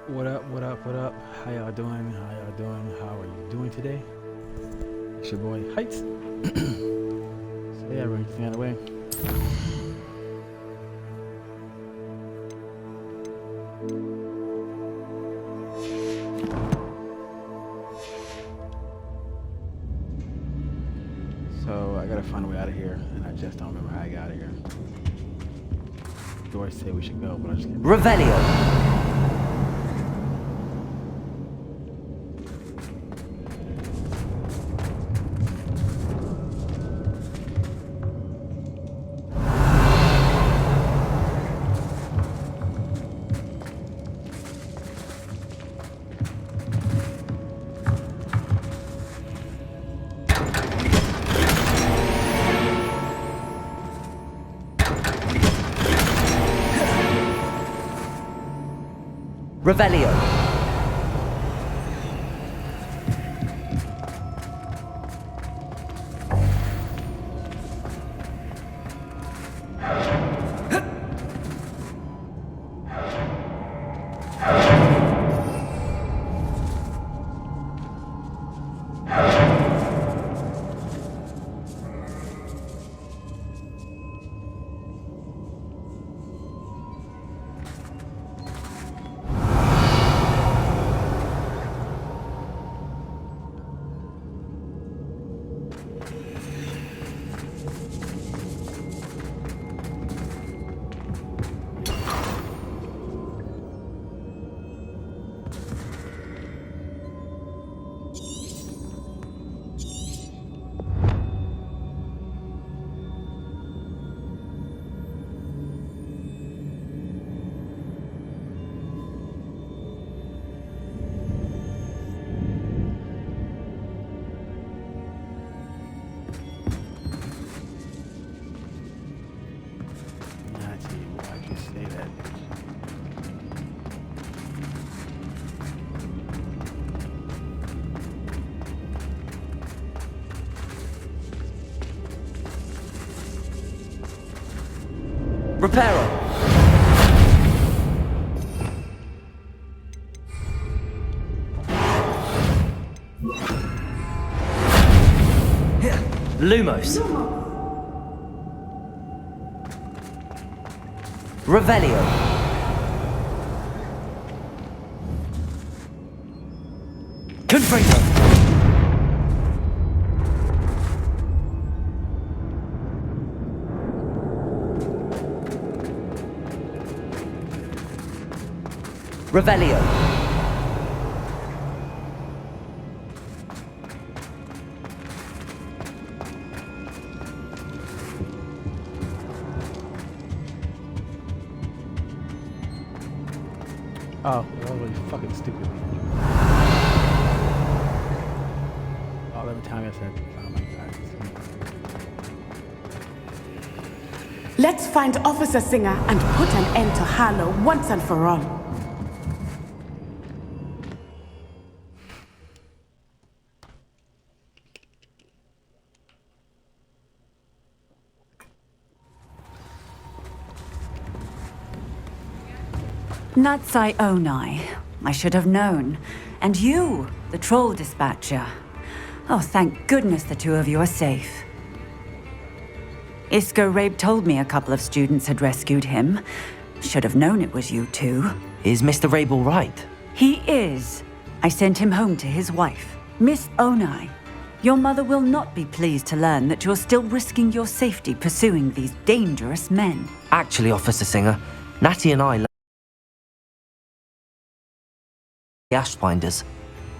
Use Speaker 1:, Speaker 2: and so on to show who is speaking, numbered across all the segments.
Speaker 1: What up, what up, what up? How y'all doing? How y'all doing? How are you doing today? It's your boy Heights. So yeah, we're getting out of the way. So I gotta find a way out of here, and I just don't remember how I got out of here. Doris said we should go, but I just can't.
Speaker 2: Revelio. Revelio. Reparo. Lumos. Revelio. Confringo. Revelio.
Speaker 1: Oh, that was really fucking stupid. Oh, every time I said, oh my god.
Speaker 3: Let's find Officer Singer and put an end to Harlow once and for all.
Speaker 4: Natsai Onai. I should have known. And you, the troll dispatcher. Oh, thank goodness the two of you are safe. Isco Rabe told me a couple of students had rescued him. Should have known it was you two.
Speaker 2: Is Mr. Rabe all right?
Speaker 4: He is. I sent him home to his wife, Miss Onai. Your mother will not be pleased to learn that you're still risking your safety pursuing these dangerous men.
Speaker 2: Actually, Officer Singer, Natty and I the Ashfinders,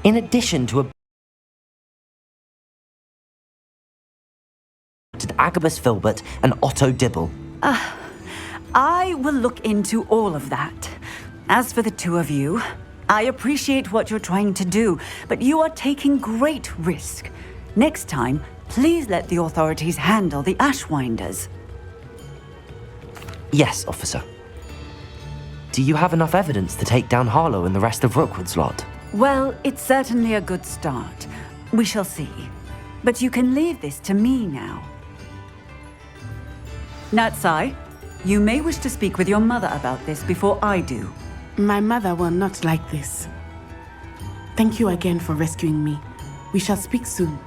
Speaker 2: in addition to Agabus Filbert and Otto Dibble.
Speaker 4: I will look into all of that. As for the two of you, I appreciate what you're trying to do, but you are taking great risk. Next time, please let the authorities handle the Ashwinders.
Speaker 2: Yes, officer. Do you have enough evidence to take down Harlow and the rest of Rookwood's lot?
Speaker 4: Well, it's certainly a good start. We shall see. But you can leave this to me now. Natsai, you may wish to speak with your mother about this before I do.
Speaker 3: My mother will not like this. Thank you again for rescuing me. We shall speak soon.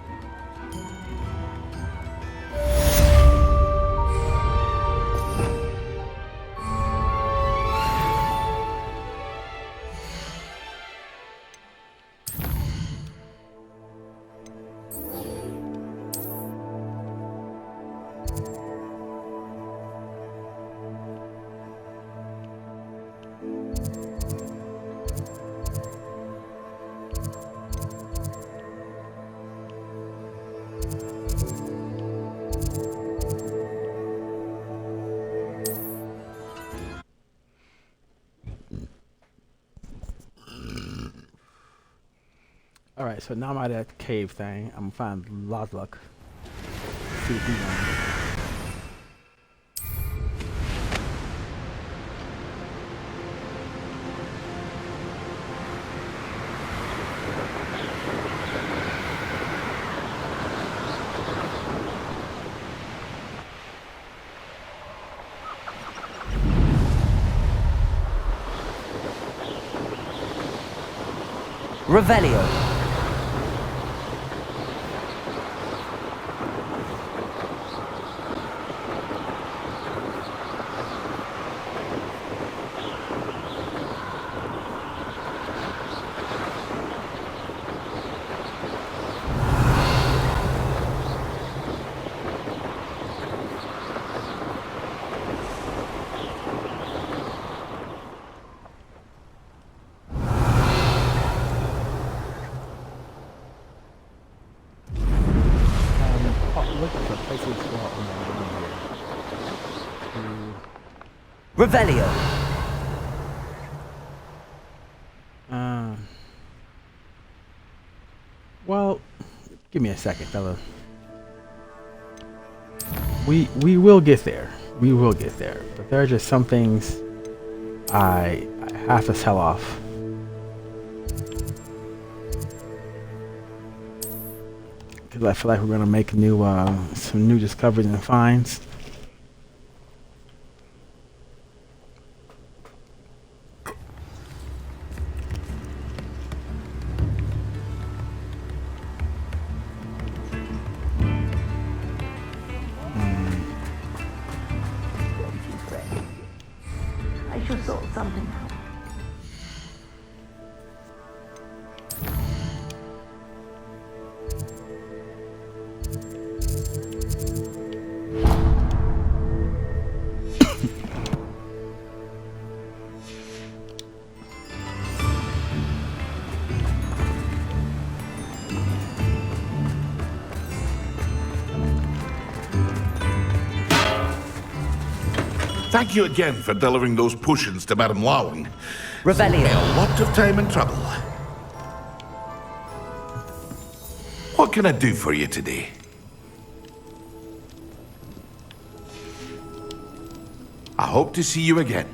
Speaker 1: Alright, so now I'm at that cave thing. I'm gonna find Lozluck. See if he's on.
Speaker 2: Revelio.
Speaker 1: Looking for places for
Speaker 2: Revelio.
Speaker 1: Well, give me a second, fella. We will get there. We will get there. But there are just some things I have to sell off. Because I feel like we're gonna make new some new discoveries and finds.
Speaker 5: I should sort something out.
Speaker 6: Thank you again for delivering those potions to Madame Lawing.
Speaker 2: Revelio.
Speaker 6: A lot of time and trouble. What can I do for you today? I hope to see you again.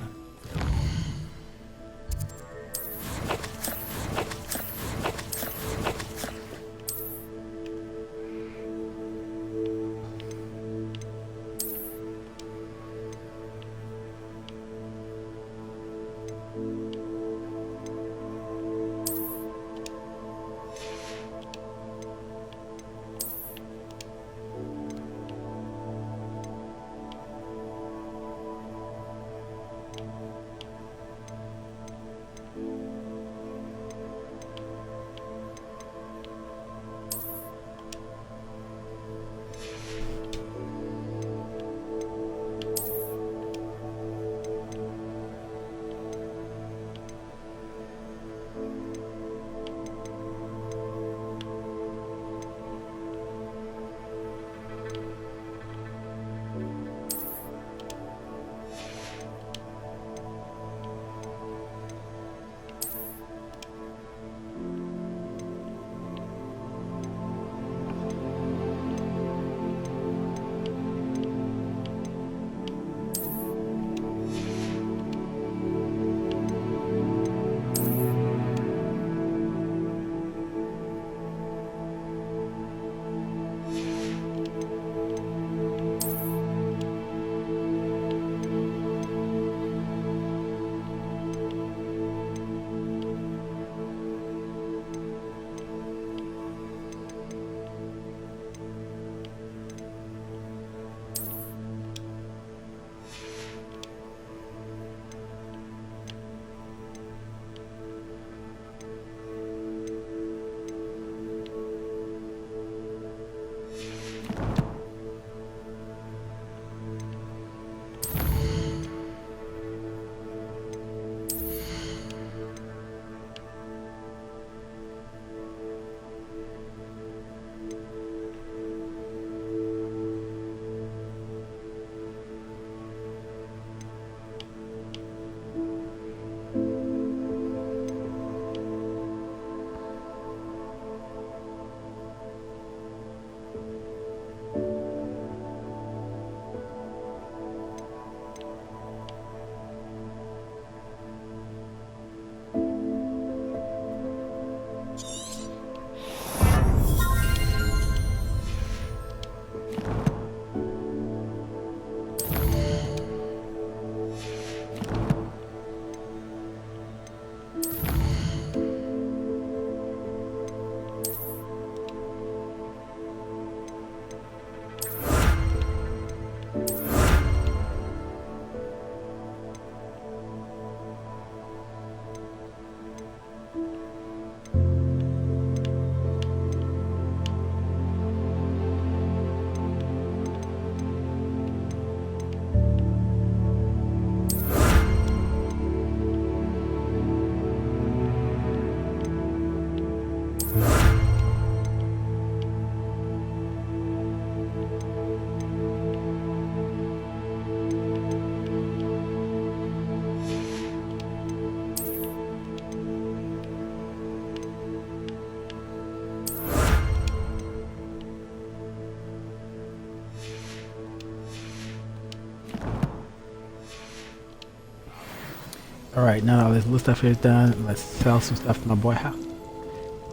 Speaker 1: Alright, now all this little stuff here is done. Let's sell some stuff to my boy. How?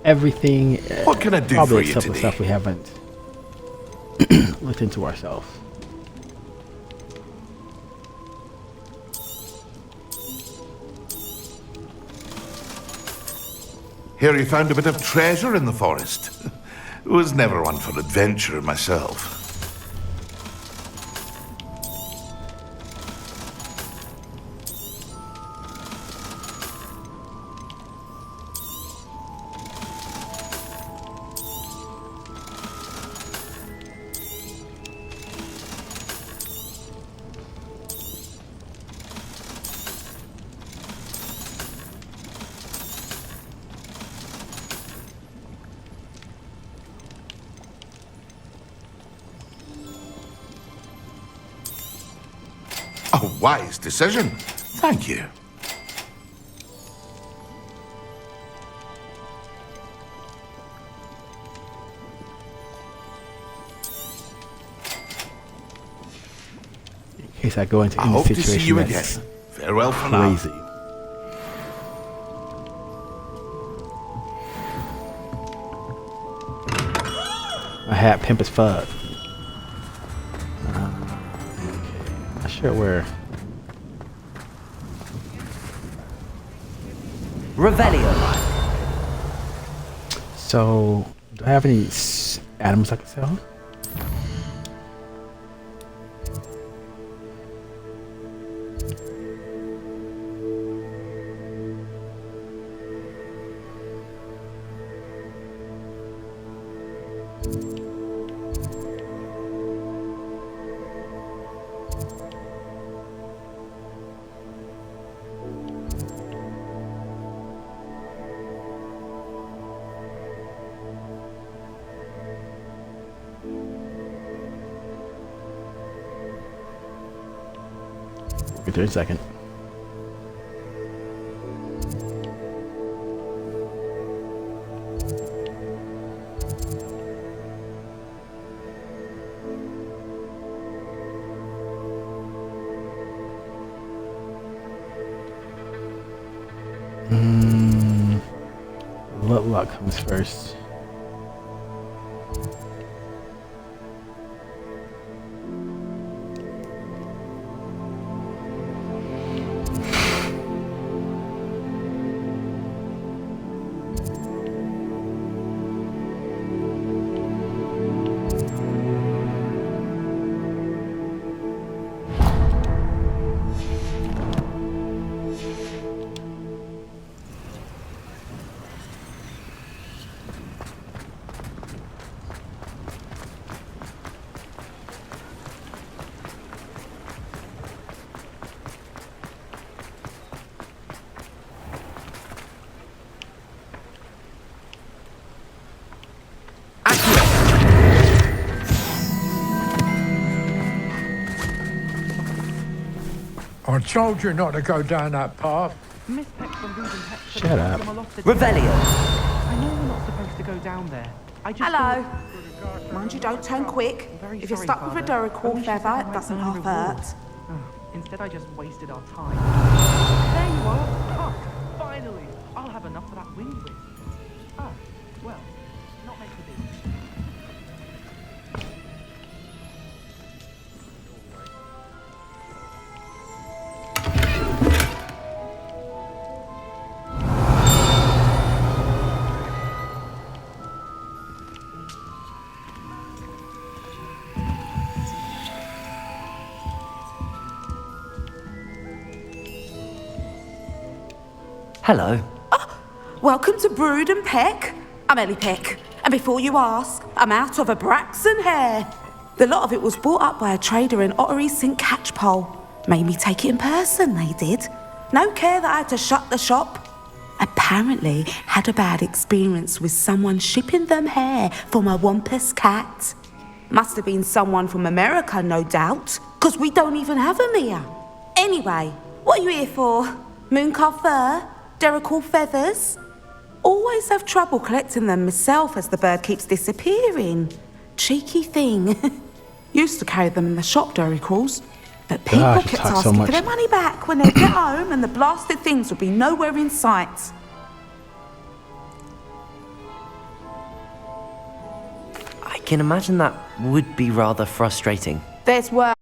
Speaker 1: Everything.
Speaker 6: What can I do
Speaker 1: probably
Speaker 6: for you
Speaker 1: except the
Speaker 6: today?
Speaker 1: stuff we haven't looked into ourselves.
Speaker 6: Hear you found a bit of treasure in the forest. Was never one for adventure myself. A wise decision. Thank you.
Speaker 1: In case I go into
Speaker 6: I
Speaker 1: any
Speaker 6: hope to
Speaker 1: situation
Speaker 6: see you
Speaker 1: that's
Speaker 6: again. Farewell for now.
Speaker 1: crazy. My hat pimp as fuck. Okay. Not sure where.
Speaker 2: Revelio.
Speaker 1: So, do I have any atoms I can sell? Give me a second. Luck comes first.
Speaker 7: I told you not to go down that path.
Speaker 8: Miss Peck from Booze and Pet Shop
Speaker 1: Shut up.
Speaker 8: from a loft at-
Speaker 2: Revelio.
Speaker 8: I know we're not supposed to go down there. I just
Speaker 3: Hello.
Speaker 8: thought-
Speaker 3: Mind you, don't turn quick.
Speaker 8: I'm very
Speaker 3: If you're
Speaker 8: sorry,
Speaker 3: stuck with a
Speaker 8: Father. I
Speaker 3: Duracell
Speaker 8: wish you said
Speaker 3: feather,
Speaker 8: I
Speaker 3: it
Speaker 8: might
Speaker 3: doesn't
Speaker 8: earn a
Speaker 3: half
Speaker 8: reward.
Speaker 3: hurt.
Speaker 8: Oh, instead, I just wasted our time. There you are. Oh, finally. I'll have enough for that wind whip. Ah, well, not meant to be.
Speaker 2: Hello.
Speaker 3: Welcome to Brood and Peck. I'm Ellie Peck. And before you ask, I'm out of a Braxton hair. The lot of it was bought up by a trader in Ottery St. Catchpole. Made me take it in person, they did. No care that I had to shut the shop. Apparently had a bad experience with someone shipping them hair for my Wampus cat. Must have been someone from America, no doubt, 'cause we don't even have them here. Anyway, what are you here for? Mooncarved fur? Derrickle feathers? Always have trouble collecting them myself as the bird keeps disappearing. Cheeky thing. Used to carry them in the shop, Derricles. But people
Speaker 1: Gosh, you
Speaker 3: kept
Speaker 1: talk so
Speaker 3: asking
Speaker 1: much.
Speaker 3: for their money back when they'd get home and the blasted things would be nowhere in sight.
Speaker 2: I can imagine that would be rather frustrating.
Speaker 3: There's work.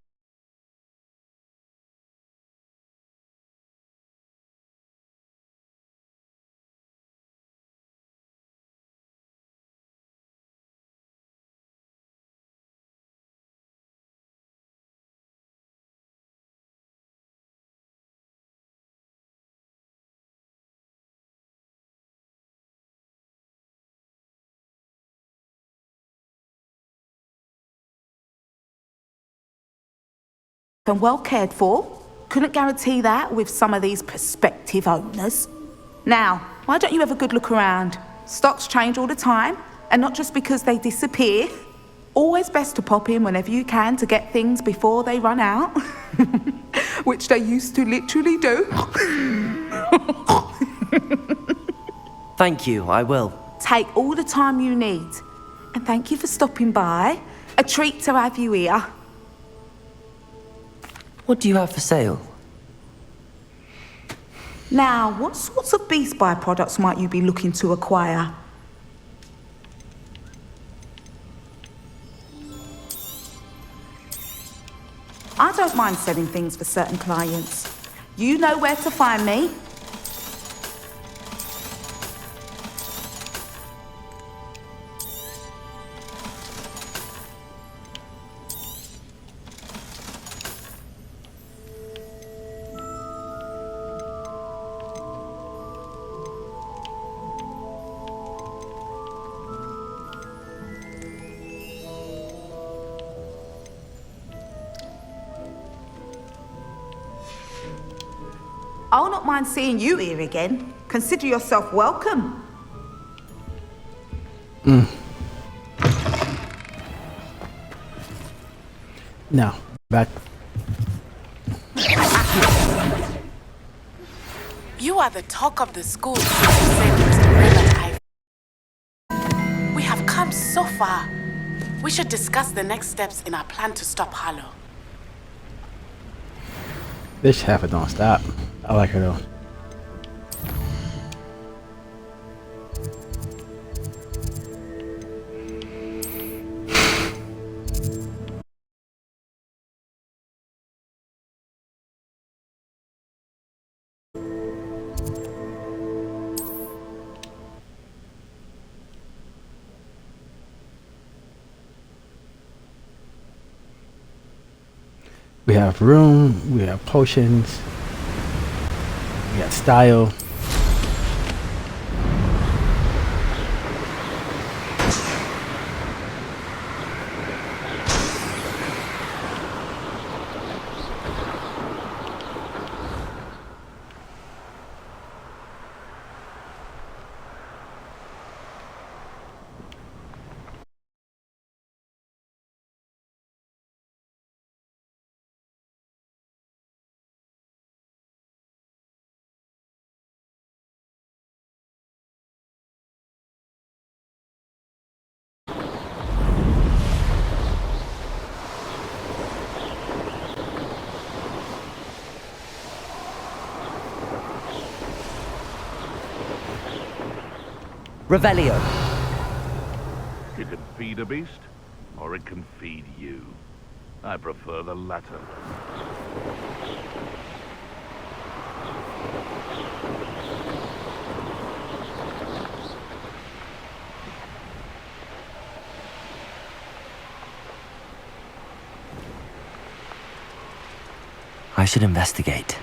Speaker 3: And well cared for. Couldn't guarantee that with some of these prospective owners. Now, why don't you have a good look around? Stocks change all the time, and not just because they disappear. Always best to pop in whenever you can to get things before they run out. Which they used to literally do.
Speaker 2: Thank you, I will.
Speaker 3: Take all the time you need. And thank you for stopping by. A treat to have you here.
Speaker 2: What do you have for sale?
Speaker 3: Now, what sorts of beast byproducts might you be looking to acquire? I don't mind selling things for certain clients. You know where to find me. I'll not mind seeing you here again. Consider yourself welcome.
Speaker 1: Now, back.
Speaker 9: You are the talk of the school, said Mr. Raymond. We have come so far. We should discuss the next steps in our plan to stop Harlow.
Speaker 1: This half don't stop. I like her though. We have room, we have potions, we got style.
Speaker 2: Revelio.
Speaker 6: You can feed a beast, or it can feed you. I prefer the latter.
Speaker 2: I should investigate.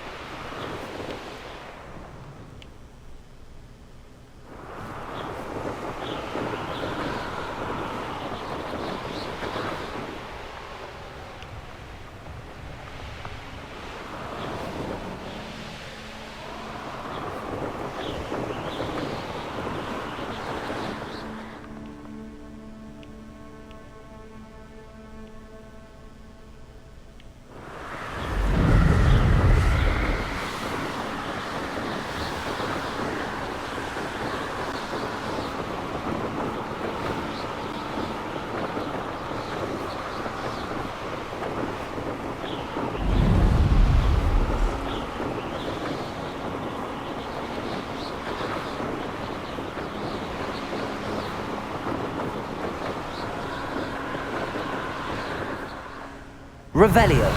Speaker 2: Revelio.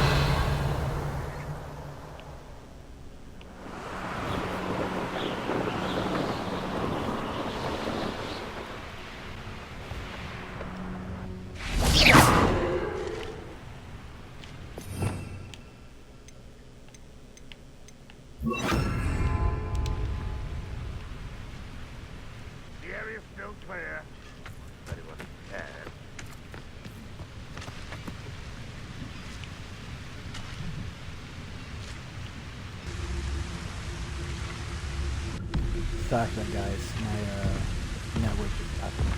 Speaker 6: The area's still clear. If anyone cares.
Speaker 1: Sorry for that, guys. My network just happened.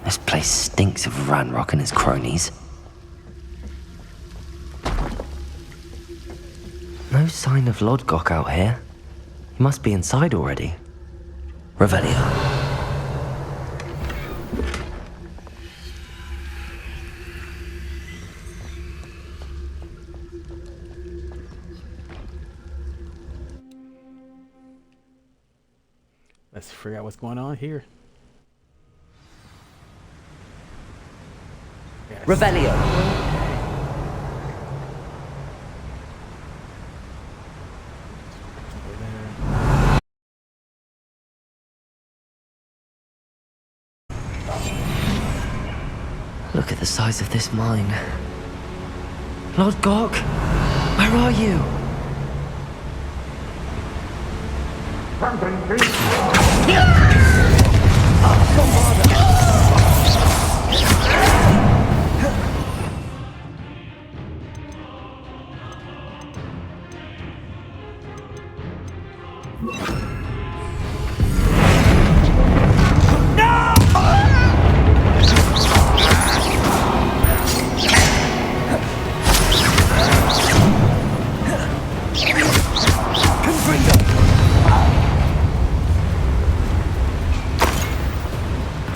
Speaker 2: This place stinks of Ranrock and his cronies. No sign of Lodgok out here. He must be inside already. Revelio.
Speaker 1: Let's figure out what's going on here. Yes.
Speaker 2: Revelio.
Speaker 1: Over there.
Speaker 2: Look at the size of this mine. Lodgok, where are you?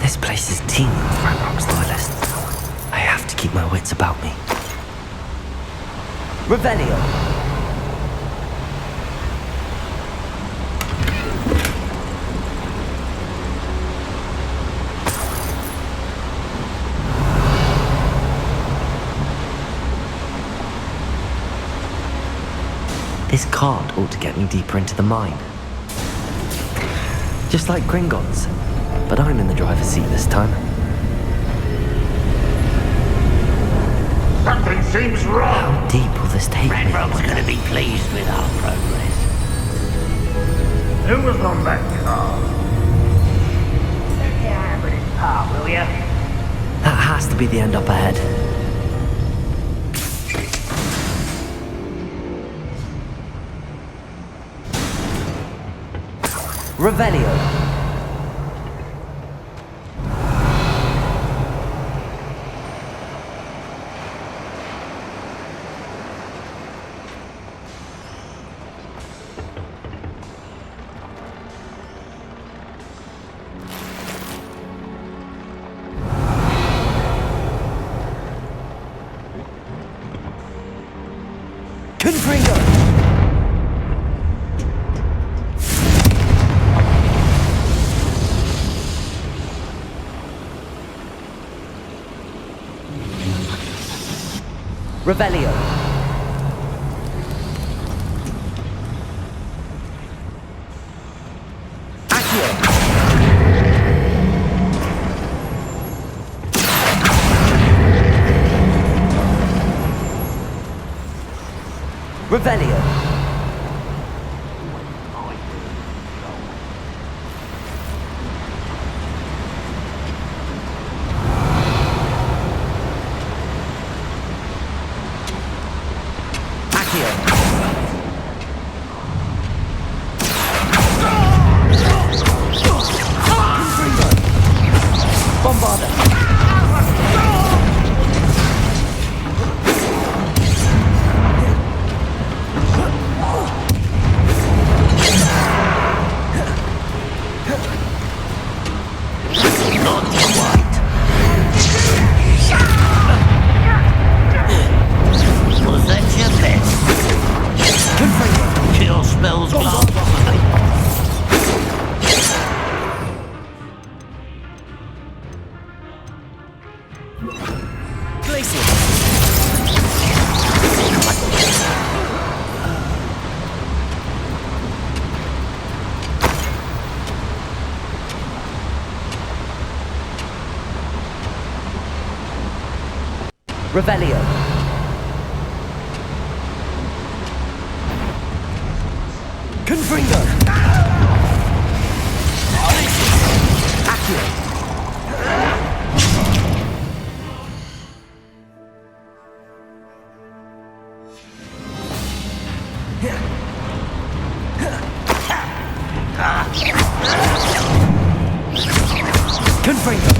Speaker 2: This place is teeming with Ranrock's loyalists. I have to keep my wits about me. Revelio. This cart ought to get me deeper into the mine. Just like Gringotts, but I'm in the driver's seat this time.
Speaker 10: Something seems wrong.
Speaker 2: How deep will this take me?
Speaker 10: Ranrock's gonna be pleased with our progress. Who was on that car? Let me have it in part, will ya?
Speaker 2: That has to be the end up ahead. Revelio. Confringo! Revelio. Accio. Revelio. Bombarda. Revelio. Confringo. Accio. Confringo.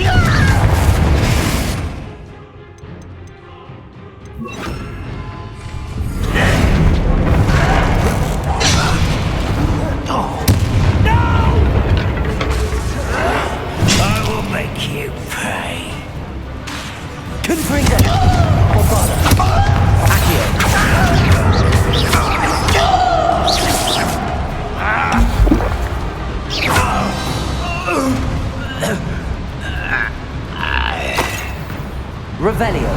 Speaker 2: Revelio.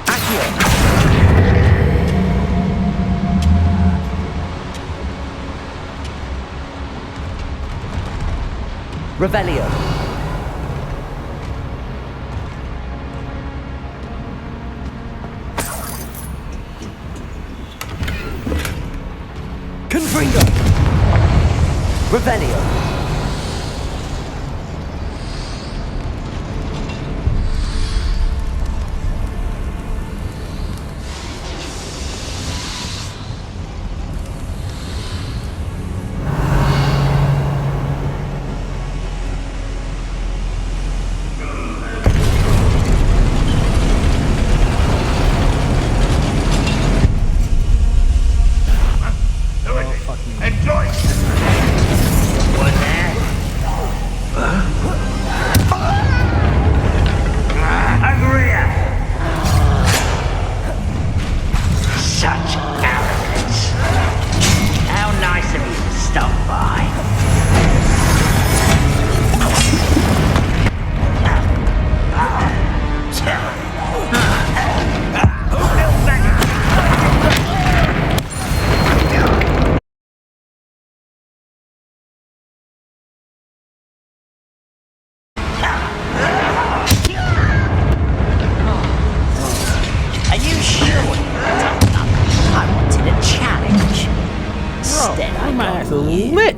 Speaker 2: Accio. Revelio. Confringo. Revelio.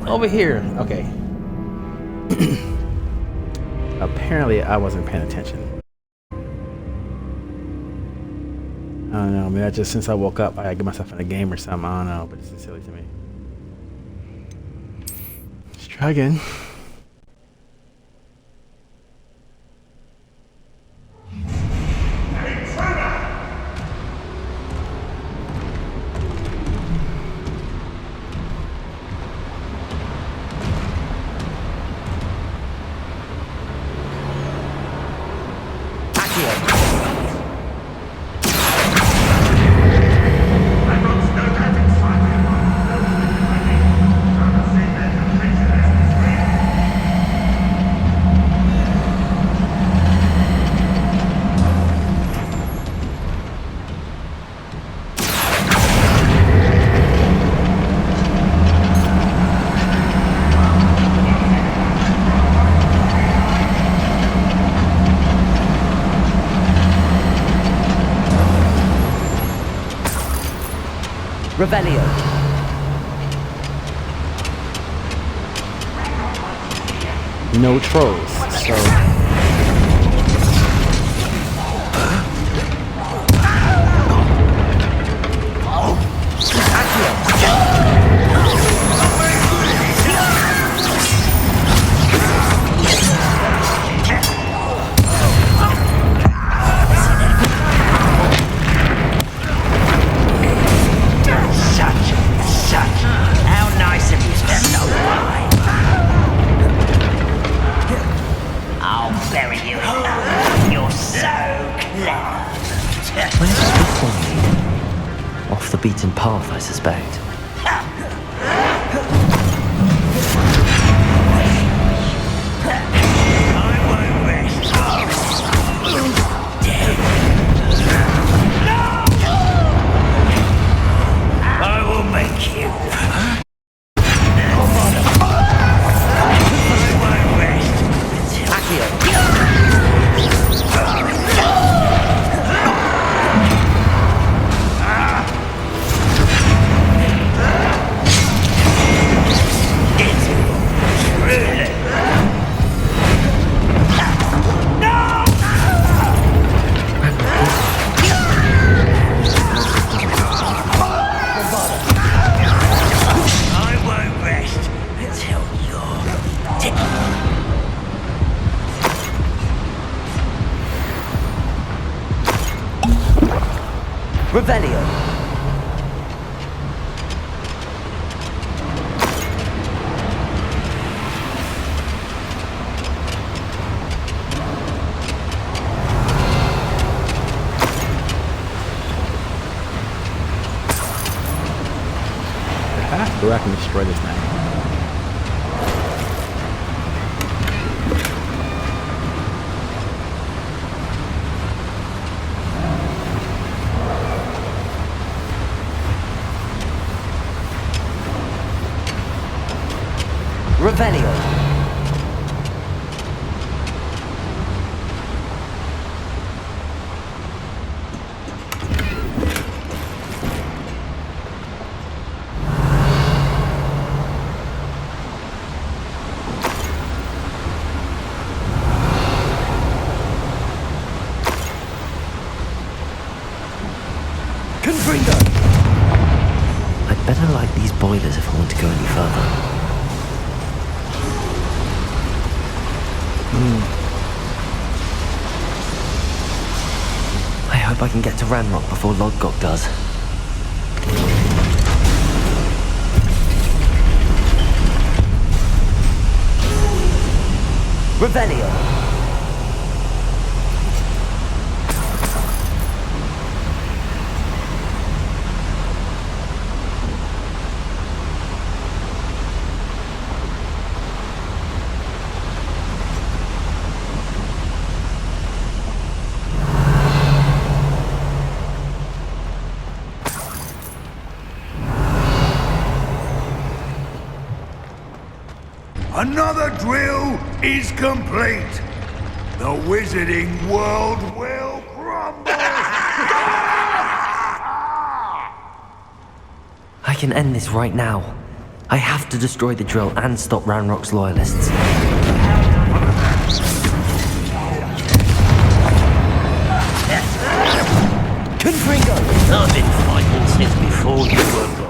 Speaker 1: Over here. Okay. Apparently I wasn't paying attention. I don't know, maybe I just, since I woke up, I get myself in a game or something. I don't know, but this is silly to me. Let's try again.
Speaker 2: Revelio.
Speaker 1: No trolls, so...
Speaker 2: Off the beaten path, I suspect.
Speaker 10: I will make you
Speaker 2: Revelio.
Speaker 1: Go back and destroy this thing.
Speaker 2: Revelio. I'd better light these boilers if I want to go any further. I hope I can get to Ranrock before Lodgok does. Revelio.
Speaker 11: Another drill is complete. The Wizarding World will crumble.
Speaker 2: I can end this right now. I have to destroy the drill and stop Ranrock's loyalists.
Speaker 10: Confringo! I've been fighting since before you were born.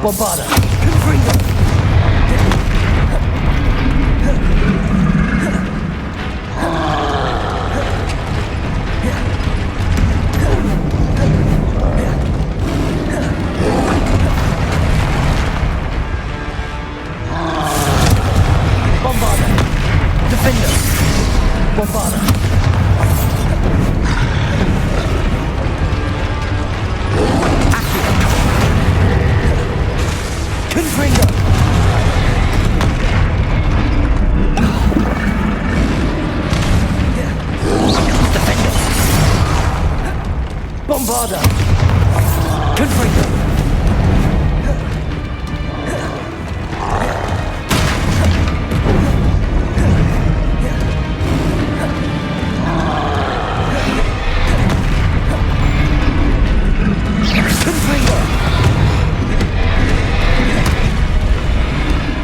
Speaker 10: Bombarda! Confringo! Bombarda! Defender! Bombarda! Confringo! Defender! Bombarda! Confringo! Confringo!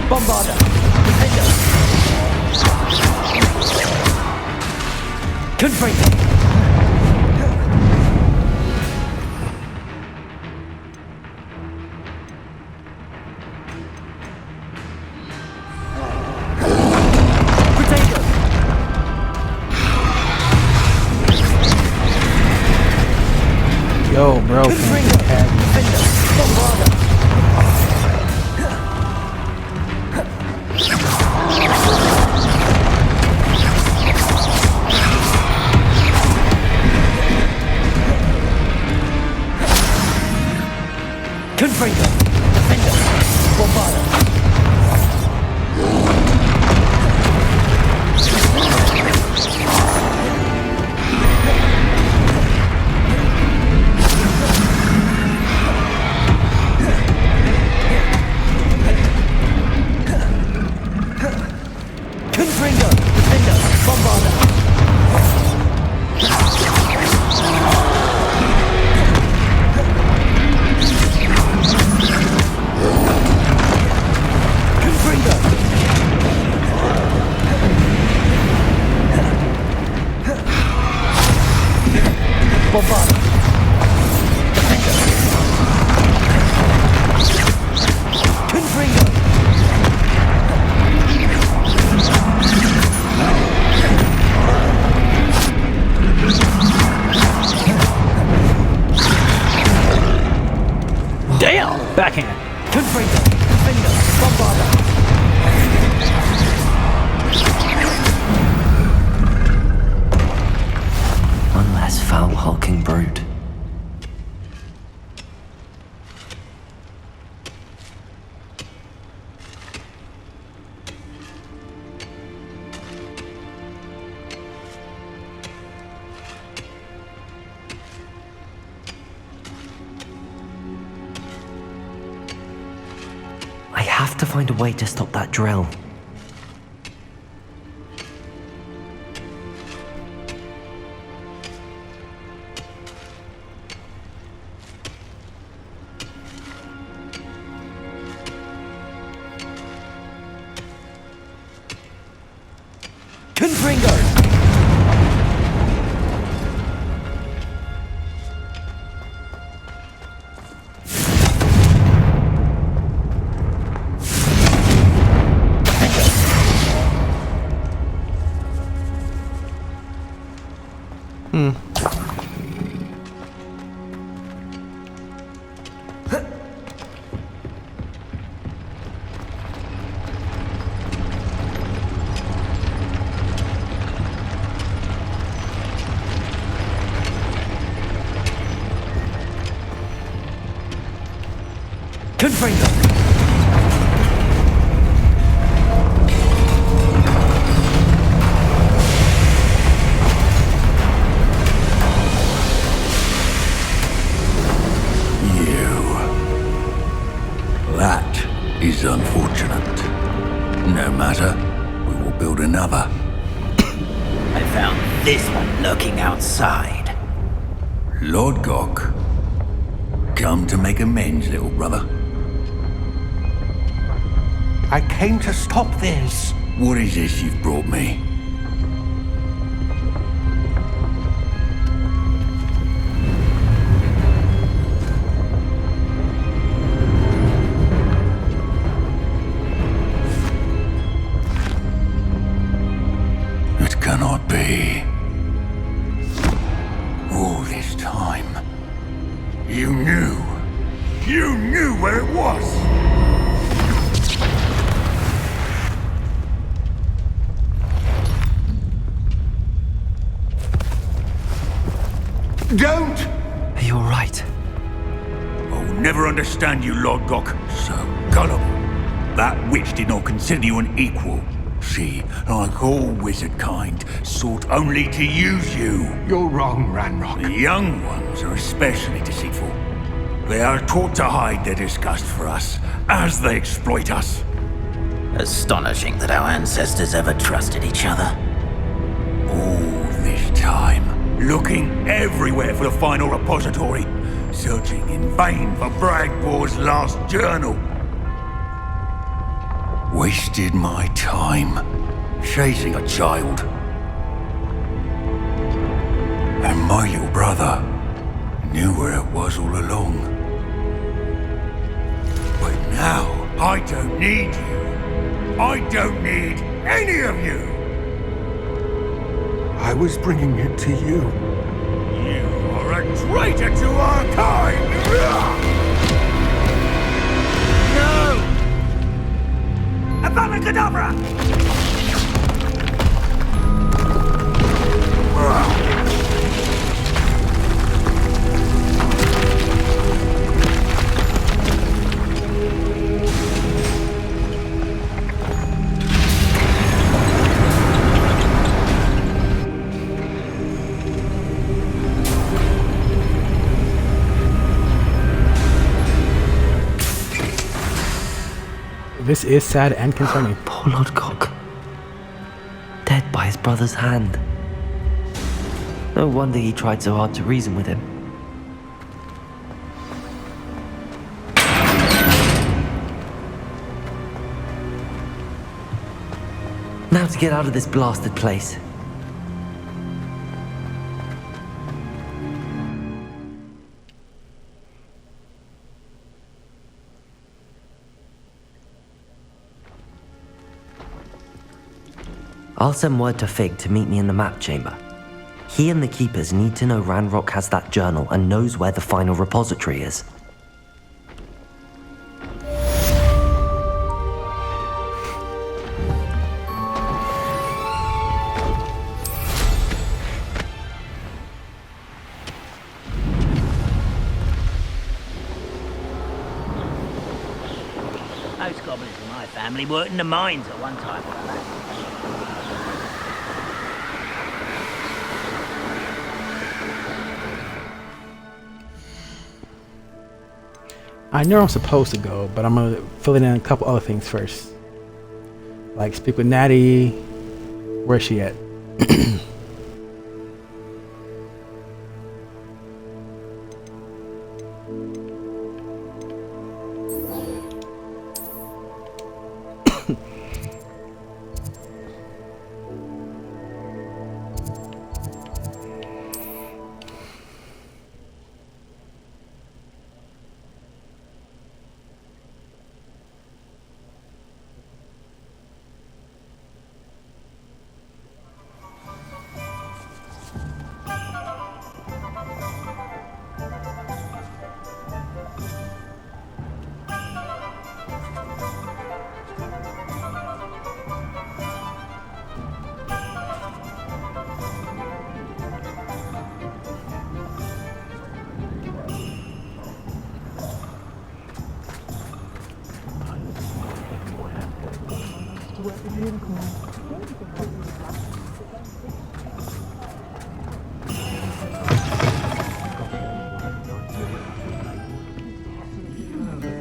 Speaker 10: Bombarda! Defender! Confringo! Protego!
Speaker 1: Yo, bro.
Speaker 10: Confringo! Defender! Bombarda! Confringo! Defender! Bombarda! Confringo! Defender! Bombarda! Confringo! Bombarda! Defender! Confringo!
Speaker 1: Damn! Backhand.
Speaker 10: Confringo! Defender! Bombarda!
Speaker 2: One less foul hulking brute. I have to find a way to stop that drill.
Speaker 10: Confringo! Confringo!
Speaker 11: That is unfortunate. No matter, we will build another.
Speaker 10: I found this one lurking outside.
Speaker 11: Lord Gok, come to make amends, little brother.
Speaker 10: I came to stop this.
Speaker 11: What is this you've brought me? time. You knew. You knew where it was! Don't!
Speaker 2: Are you alright?
Speaker 11: I'll never understand you, Lord Gok. So gullible. That witch did not consider you an equal. She, like all wizard kind, sought only to use you.
Speaker 7: You're wrong, Ranrock.
Speaker 11: The young ones are especially deceitful. They are taught to hide their disgust for us, as they exploit us.
Speaker 10: Astonishing that our ancestors ever trusted each other.
Speaker 11: All this time, looking everywhere for the final repository, searching in vain for Bragbor's last journal. Wasted my time chasing a child. And my little brother knew where it was all along. But now, I don't need you. I don't need any of you.
Speaker 7: I was bringing it to you.
Speaker 11: You are a traitor to our kind! No! Avada Kedavra!
Speaker 1: This is sad and concerning.
Speaker 2: Poor Lord Gok. Dead by his brother's hand. No wonder he tried so hard to reason with him. Now to get out of this blasted place. I'll send word to Fig to meet me in the map chamber. He and the Keepers need to know Ranrock has that journal and knows where the final repository is.
Speaker 10: Most goblins in my family worked in the mines at one time or another.
Speaker 1: I know I'm supposed to go, but I'm gonna fill in a couple other things first. Like speak with Natty. Where's she at?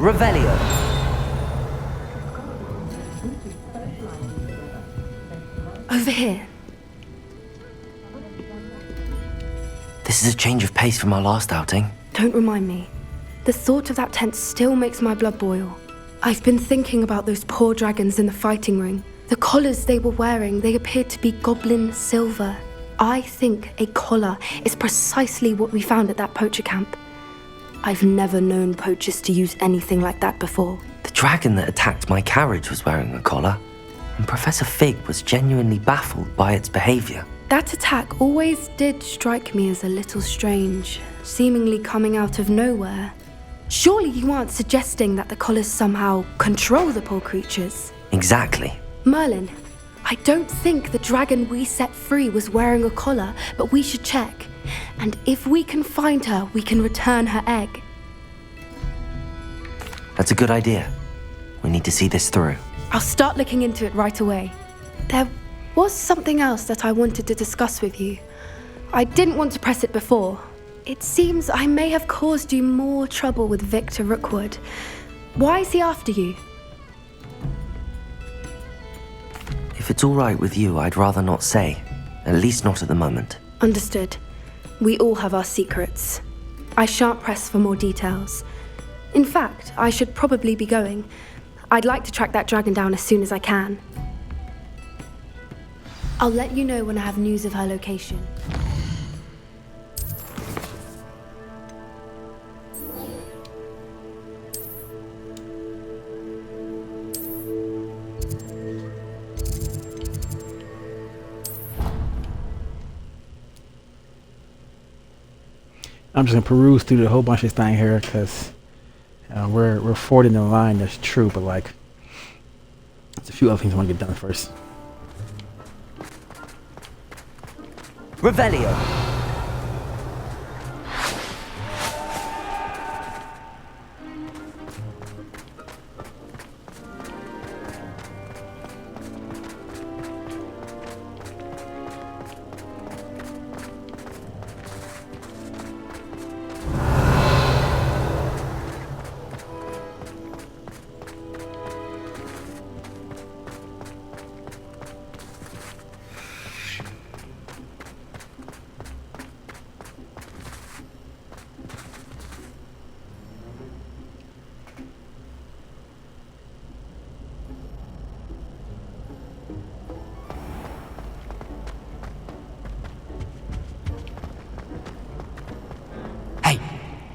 Speaker 2: Revelio.
Speaker 12: Over here.
Speaker 2: This is a change of pace from our last outing.
Speaker 12: Don't remind me. The thought of that tent still makes my blood boil. I've been thinking about those poor dragons in the fighting ring. The collars they were wearing, they appeared to be goblin silver. I think a collar is precisely what we found at that poacher camp. I've never known poachers to use anything like that before.
Speaker 2: The dragon that attacked my carriage was wearing a collar, and Professor Fig was genuinely baffled by its behavior.
Speaker 12: That attack always did strike me as a little strange, seemingly coming out of nowhere. Surely you aren't suggesting that the collars somehow control the poor creatures?
Speaker 2: Exactly.
Speaker 12: Merlin, I don't think the dragon we set free was wearing a collar, but we should check. And if we can find her, we can return her egg.
Speaker 2: That's a good idea. We need to see this through.
Speaker 12: I'll start looking into it right away. There was something else that I wanted to discuss with you. I didn't want to press it before. It seems I may have caused you more trouble with Victor Rookwood. Why is he after you?
Speaker 2: If it's all right with you, I'd rather not say. At least not at the moment.
Speaker 12: Understood. We all have our secrets. I shan't press for more details. In fact, I should probably be going. I'd like to track that dragon down as soon as I can. I'll let you know when I have news of her location.
Speaker 1: I'm just gonna peruse through the whole bunch of thing here because we're forward in the line. That's true, but like, there's a few other things I want to get done first.
Speaker 2: Revelio.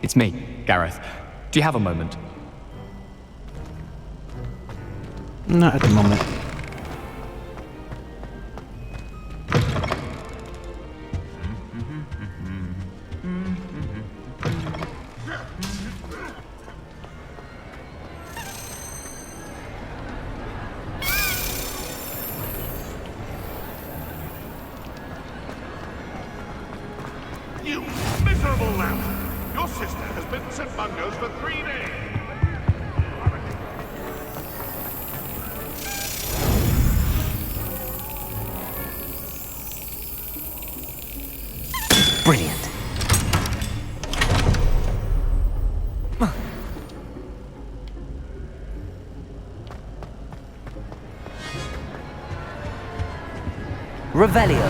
Speaker 13: It's me, Gareth. Do you have a moment?
Speaker 1: Not at the moment.
Speaker 6: You miserable lamb! Your sister has been St. Mungo's for 3 days!
Speaker 2: Brilliant. Revelio.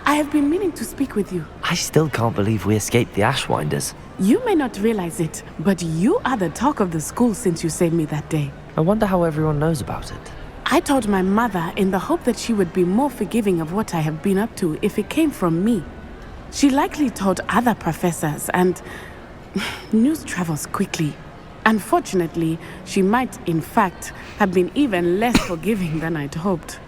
Speaker 9: I have been meaning to speak with you.
Speaker 2: I still can't believe we escaped the Ashwinders.
Speaker 9: You may not realize it, but you are the talk of the school since you saved me that day.
Speaker 2: I wonder how everyone knows about it.
Speaker 9: I told my mother in the hope that she would be more forgiving of what I have been up to if it came from me. She likely told other professors, and news travels quickly. Unfortunately, she might, in fact, have been even less forgiving than I'd hoped.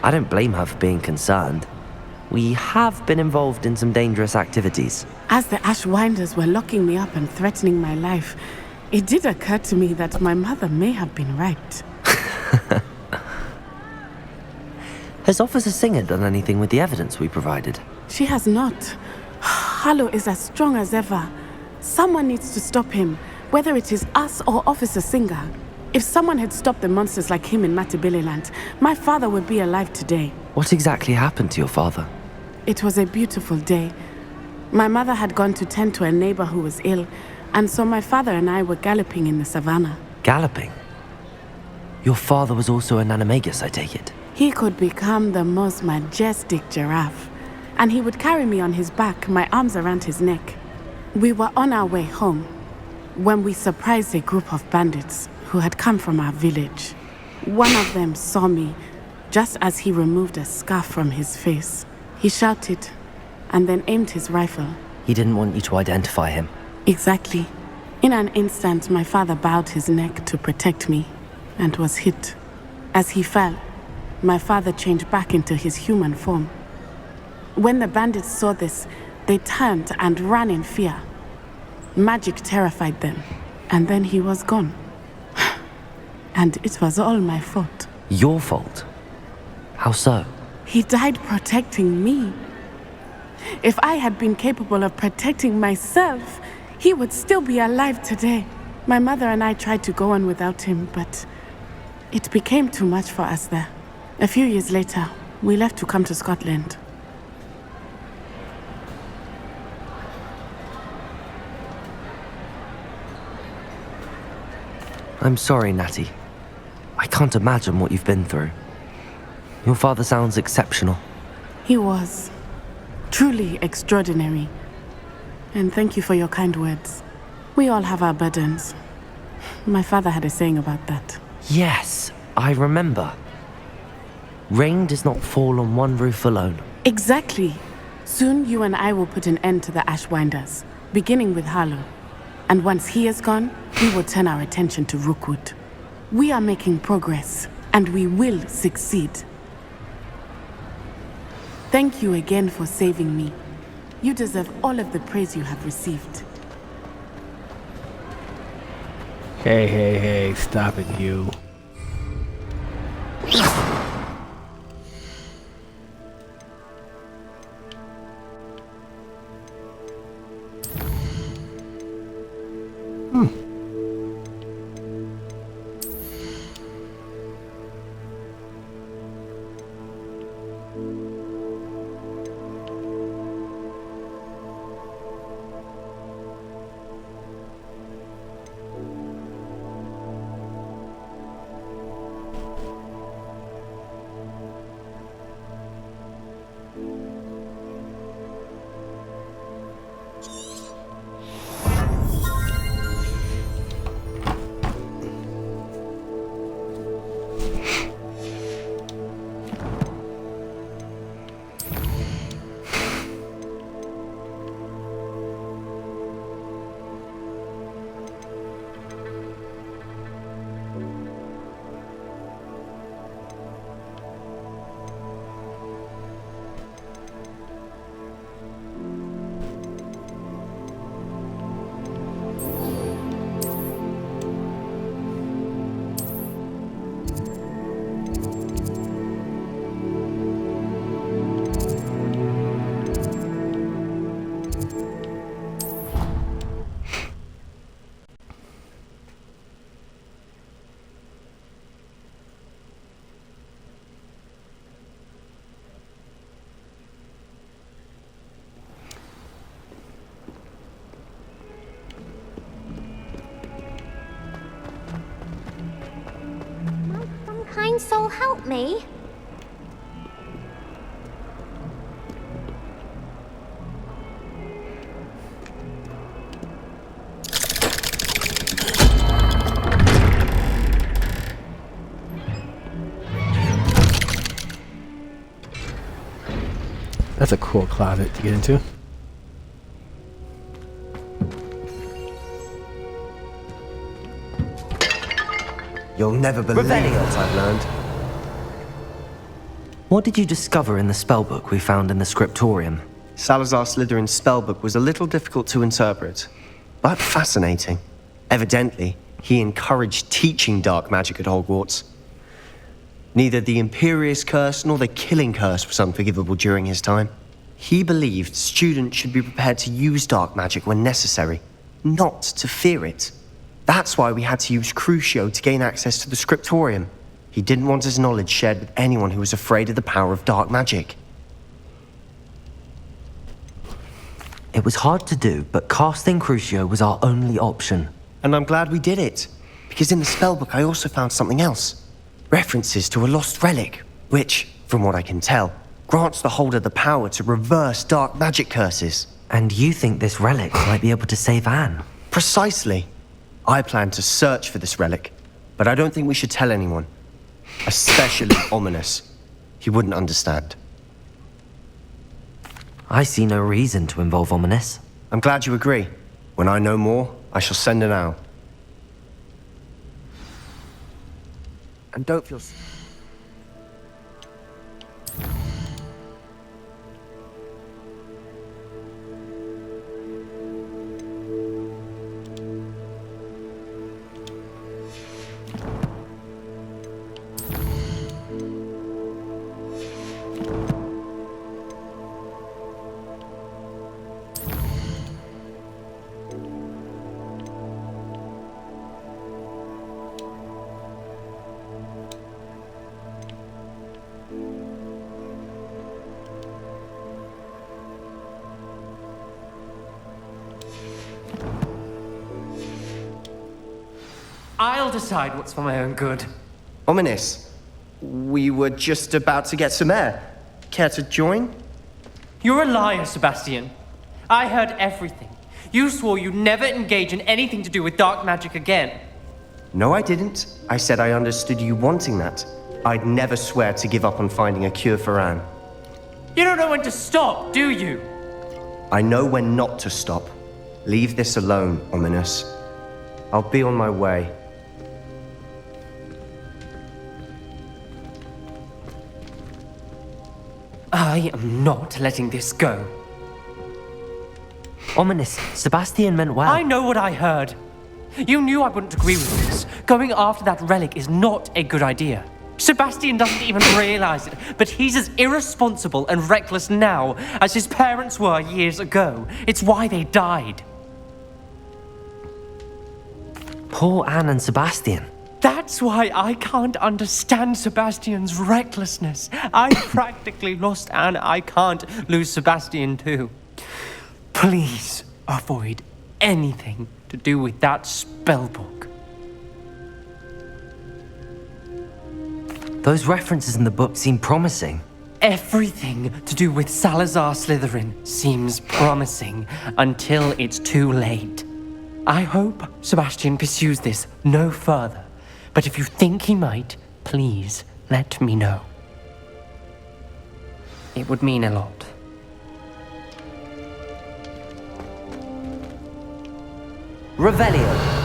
Speaker 2: I don't blame her for being concerned. We have been involved in some dangerous activities.
Speaker 9: As the Ashwinders were locking me up and threatening my life, it did occur to me that my mother may have been right.
Speaker 2: Has Officer Singer done anything with the evidence we provided?
Speaker 9: She has not. Harlow is as strong as ever. Someone needs to stop him, whether it is us or Officer Singer. If someone had stopped the monsters like him in Matabeleland, my father would be alive today.
Speaker 2: What exactly happened to your father?
Speaker 9: It was a beautiful day. My mother had gone to tend to a neighbor who was ill, and so my father and I were galloping in the savannah.
Speaker 2: Galloping? Your father was also an animagus, I take it?
Speaker 9: He could become the most majestic giraffe, and he would carry me on his back, my arms around his neck. We were on our way home when we surprised a group of bandits who had come from our village. One of them saw me just as he removed a scarf from his face. He shouted and then aimed his rifle.
Speaker 2: He didn't want you to identify him.
Speaker 9: Exactly. In an instant, my father bowed his neck to protect me and was hit. As he fell, my father changed back into his human form. When the bandits saw this, they turned and ran in fear. Magic terrified them, and then he was gone. And it was all my fault.
Speaker 2: Your fault? How so?
Speaker 9: He died protecting me. If I had been capable of protecting myself, he would still be alive today. My mother and I tried to go on without him, but it became too much for us there. A few years later, we left to come to Scotland.
Speaker 2: I'm sorry, Natty. I can't imagine what you've been through. Your father sounds exceptional.
Speaker 9: He was. Truly extraordinary. And thank you for your kind words. We all have our burdens. My father had a saying about that.
Speaker 2: Yes, I remember. Rain does not fall on one roof alone.
Speaker 9: Exactly. Soon you and I will put an end to the Ashwinders, beginning with Harlow. And once he is gone, we will turn our attention to Rookwood. We are making progress, and we will succeed. Thank you again for saving me. You deserve all of the praise you have received.
Speaker 1: Hey, stop it, you.
Speaker 14: Kind soul, help me.
Speaker 1: That's a cool closet to get into.
Speaker 15: You'll never believe what I've learned.
Speaker 2: What did you discover in the spellbook we found in the scriptorium?
Speaker 15: Salazar Slytherin's spellbook was a little difficult to interpret, but fascinating. Evidently, he encouraged teaching dark magic at Hogwarts. Neither the Imperious Curse nor the Killing Curse was unforgivable during his time. He believed students should be prepared to use dark magic when necessary, not to fear it. That's why we had to use Crucio to gain access to the scriptorium. He didn't want his knowledge shared with anyone who was afraid of the power of dark magic.
Speaker 2: It was hard to do, but casting Crucio was our only option.
Speaker 15: And I'm glad we did it, because in the spellbook I also found something else. References to a lost relic, which, from what I can tell, grants the holder the power to reverse dark magic curses.
Speaker 2: And you think this relic might be able to save Anne?
Speaker 15: Precisely. I plan to search for this relic, but I don't think we should tell anyone. Especially ominous. He wouldn't understand.
Speaker 2: I see no reason to involve Ominous.
Speaker 15: I'm glad you agree. When I know more, I shall send an owl. And don't feel...
Speaker 16: I'll decide what's for my own good.
Speaker 15: Ominous. We were just about to get some air. Care to join?
Speaker 16: You're a liar, Sebastian. I heard everything. You swore you'd never engage in anything to do with dark magic again.
Speaker 15: No, I didn't. I said I understood you wanting that. I'd never swear to give up on finding a cure for Anne.
Speaker 16: You don't know when to stop, do you?
Speaker 15: I know when not to stop. Leave this alone, Ominous. I'll be on my way.
Speaker 16: I am not letting this go.
Speaker 2: Ominous, Sebastian meant well.
Speaker 16: I know what I heard. You knew I wouldn't agree with this. Going after that relic is not a good idea. Sebastian doesn't even realize it, but he's as irresponsible and reckless now as his parents were years ago. It's why they died.
Speaker 2: Poor Anne and Sebastian.
Speaker 16: That's why I can't understand Sebastian's recklessness. I practically lost Anne. I can't lose Sebastian too. Please avoid anything to do with that spellbook.
Speaker 2: Those references in the book seem promising.
Speaker 16: Everything to do with Salazar Slytherin seems promising until it's too late. I hope Sebastian pursues this no further. But if you think he might, please let me know. It would mean a lot.
Speaker 2: Revelio.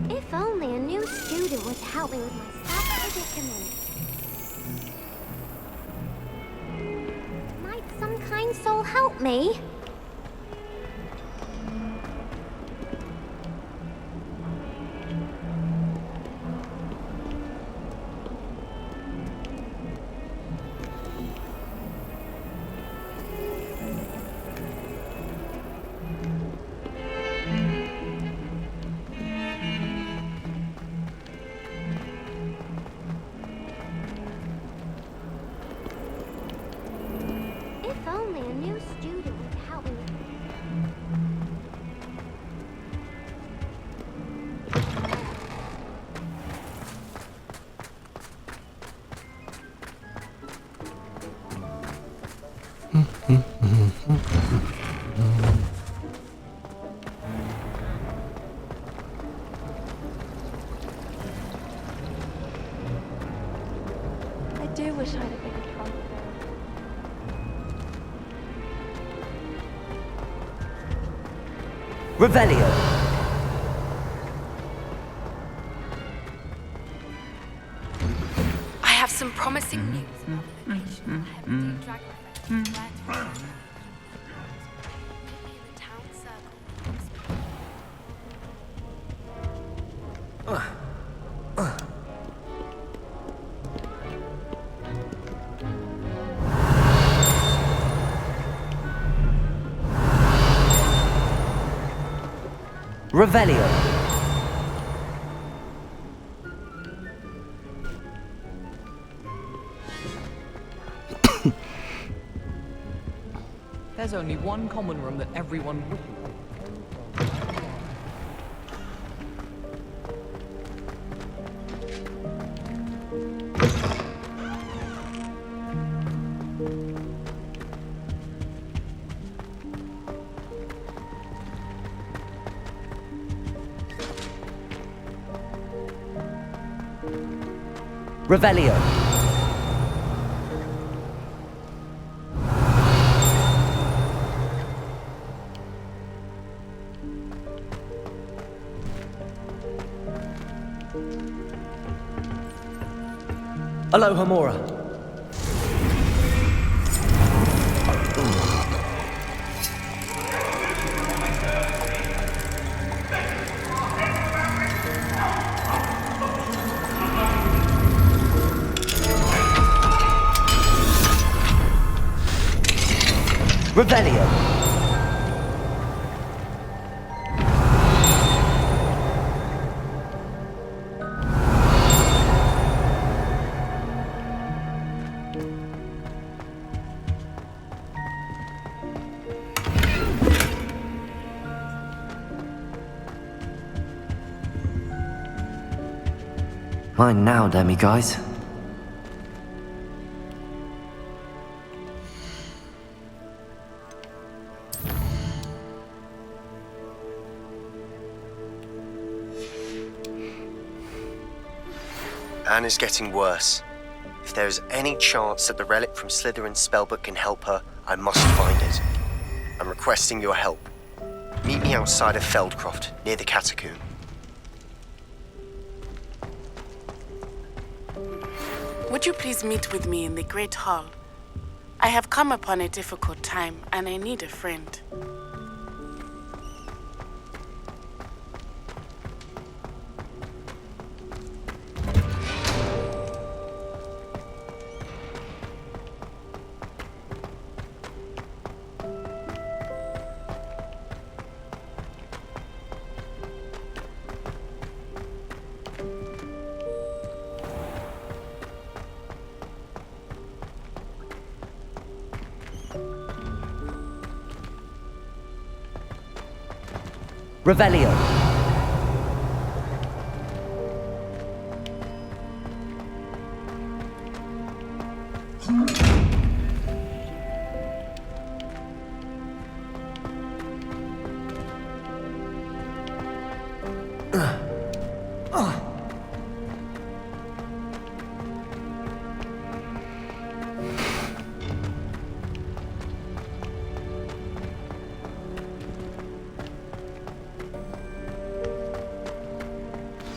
Speaker 14: If only a new student would help me with my self-predicament. Might some kind soul help me? If only a new student would help wish I had a bigger trunk.
Speaker 2: Revelio.
Speaker 12: I have some promising news about the location of the Heavenly Dragon Fest. Where to find it. Meet me in the town circle.
Speaker 2: Revelio.
Speaker 8: There's only one common room that everyone would.
Speaker 2: Revelio. Aloha Mora. Revelio. Mine now, demiguise.
Speaker 15: Anne is getting worse. If there is any chance that the relic from Slytherin's spellbook can help her, I must find it. I'm requesting your help. Meet me outside of Feldcroft, near the catacomb.
Speaker 9: Would you please meet with me in the Great Hall? I have come upon a difficult time, and I need a friend.
Speaker 2: Revelio.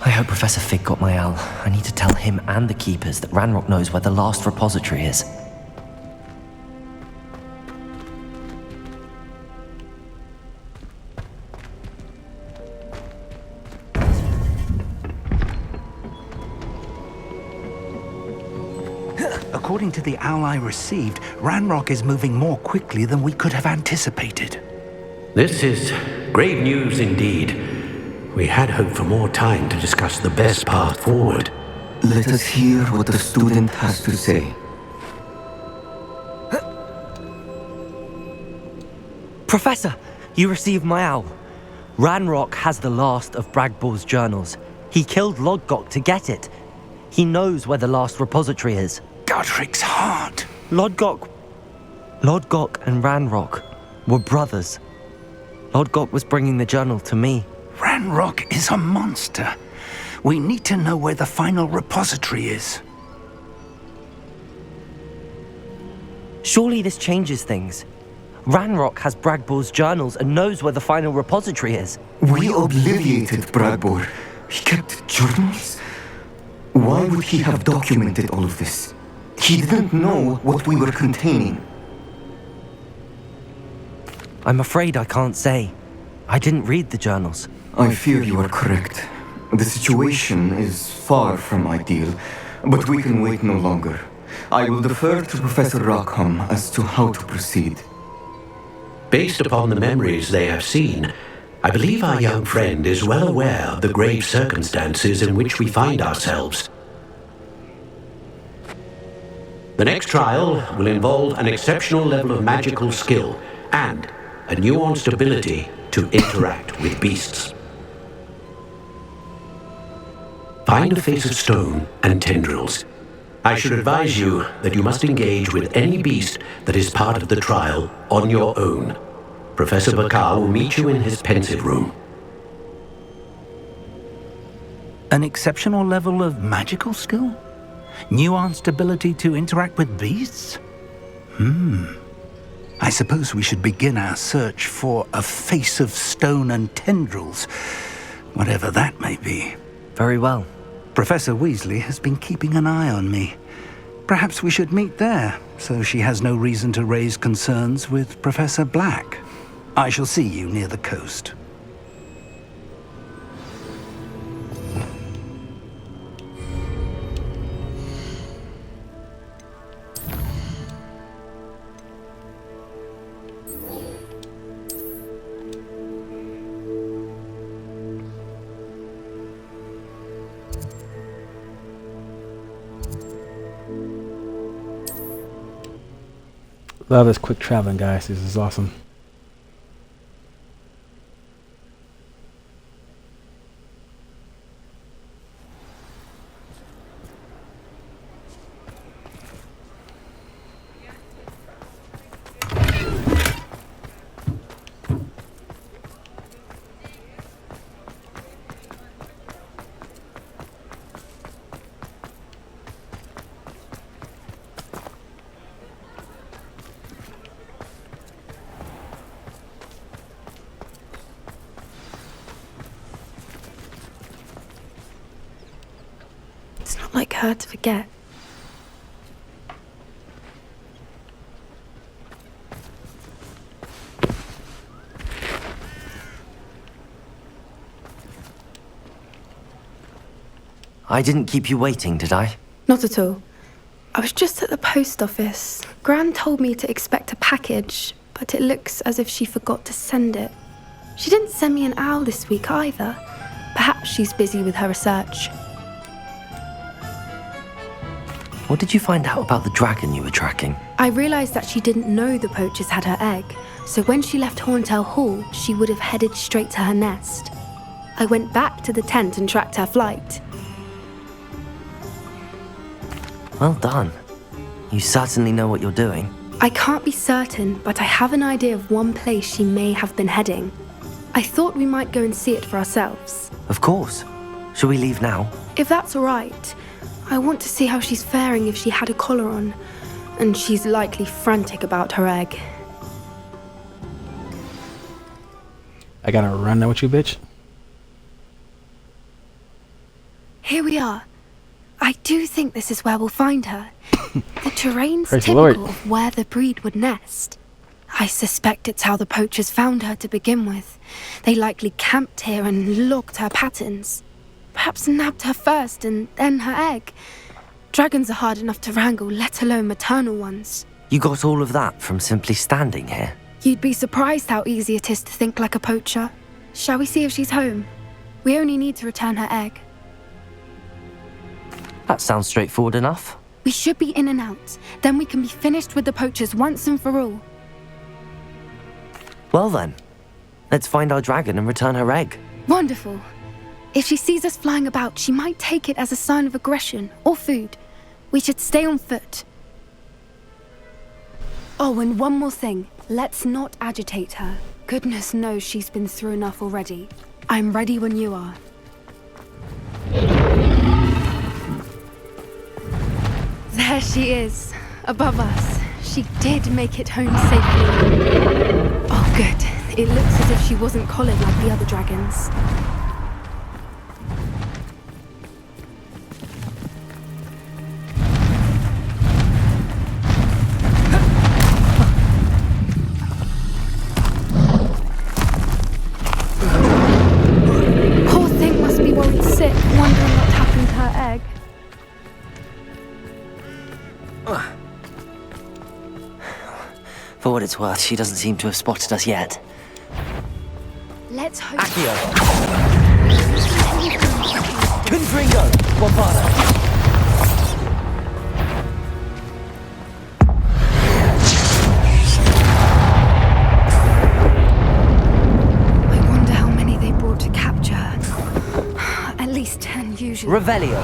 Speaker 2: I hope Professor Fig got my owl. I need to tell him and the Keepers that Ranrock knows where the last repository is.
Speaker 17: According to the owl I received, Ranrock is moving more quickly than we could have anticipated.
Speaker 10: This is great news indeed. We had hoped for more time to discuss the best path forward.
Speaker 18: Let us hear what the student has to say.
Speaker 2: Professor, you received my owl. Ranrock has the last of Bragbor's journals. He killed Lodgok to get it. He knows where the last repository is.
Speaker 17: Godric's heart.
Speaker 2: Lodgok and Ranrock were brothers. Lodgok was bringing the journal to me.
Speaker 17: Ranrock is a monster. We need to know where the final repository is.
Speaker 2: Surely this changes things. Ranrock has Bragbor's journals and knows where the final repository is.
Speaker 18: We obliviated Bragbor. He kept journals? Why would he have documented all of this? He didn't know what we were containing.
Speaker 2: I'm afraid I can't say. I didn't read the journals.
Speaker 18: I fear you are correct. The situation is far from ideal, but we can wait no longer. I will defer to Professor Rockham as to how to proceed.
Speaker 10: Based upon the memories they have seen, I believe our young friend is well aware of the grave circumstances in which we find ourselves. The next trial will involve an exceptional level of magical skill and a nuanced ability to interact with beasts. Find a face of stone and tendrils. I should advise you that you must engage with any beast that is part of the trial on your own. Professor Bakar will meet you in his pensive room.
Speaker 17: An exceptional level of magical skill? Nuanced ability to interact with beasts? I suppose we should begin our search for a face of stone and tendrils, whatever that may be.
Speaker 2: Very well.
Speaker 17: Professor Weasley has been keeping an eye on me. Perhaps we should meet there, so she has no reason to raise concerns with Professor Black. I shall see you near the coast.
Speaker 1: Love this quick traveling, guys. This is awesome.
Speaker 12: It's not like her to forget.
Speaker 2: I didn't keep you waiting, did I?
Speaker 12: Not at all. I was just at the post office. Gran told me to expect a package, but it looks as if she forgot to send it. She didn't send me an owl this week either. Perhaps she's busy with her research.
Speaker 2: What did you find out about the dragon you were tracking?
Speaker 12: I realised that she didn't know the poachers had her egg, so when she left Horntail Hall, she would have headed straight to her nest. I went back to the tent and tracked her flight.
Speaker 2: Well done. You certainly know what you're doing.
Speaker 12: I can't be certain, but I have an idea of one place she may have been heading. I thought we might go and see it for ourselves.
Speaker 2: Of course. Shall we leave now?
Speaker 12: If that's all right. I want to see how she's faring if she had a collar on. And she's likely frantic about her egg.
Speaker 1: I gotta run now with you, bitch.
Speaker 12: Here we are. I do think this is where we'll find her. The terrain's
Speaker 1: Praise the
Speaker 12: typical
Speaker 1: Lord.
Speaker 12: of where the breed would nest. I suspect it's how the poachers found her to begin with. They likely camped here and logged her patterns. Perhaps nabbed her first and then her egg. Dragons are hard enough to wrangle, let alone maternal ones.
Speaker 2: You got all of that from simply standing here?
Speaker 12: You'd be surprised how easy it is to think like a poacher. Shall we see if she's home? We only need to return her egg.
Speaker 2: That sounds straightforward enough.
Speaker 12: We should be in and out. Then we can be finished with the poachers once and for all.
Speaker 2: Well then, let's find our dragon and return her egg.
Speaker 12: Wonderful. If she sees us flying about, she might take it as a sign of aggression or food. We should stay on foot. Oh, and one more thing. Let's not agitate her. Goodness knows she's been through enough already. I'm ready when you are. There she is, above us. She did make it home safely. Oh, good. It looks as if she wasn't collared like the other dragons. Poor thing must be worried sick, wondering what happened to her egg.
Speaker 2: For what it's worth, she doesn't seem to have spotted us yet.
Speaker 12: Let's hope.
Speaker 2: Accio! Confringo! Bombada!
Speaker 12: I wonder how many they brought to capture. At least 10 usually.
Speaker 2: Revelio!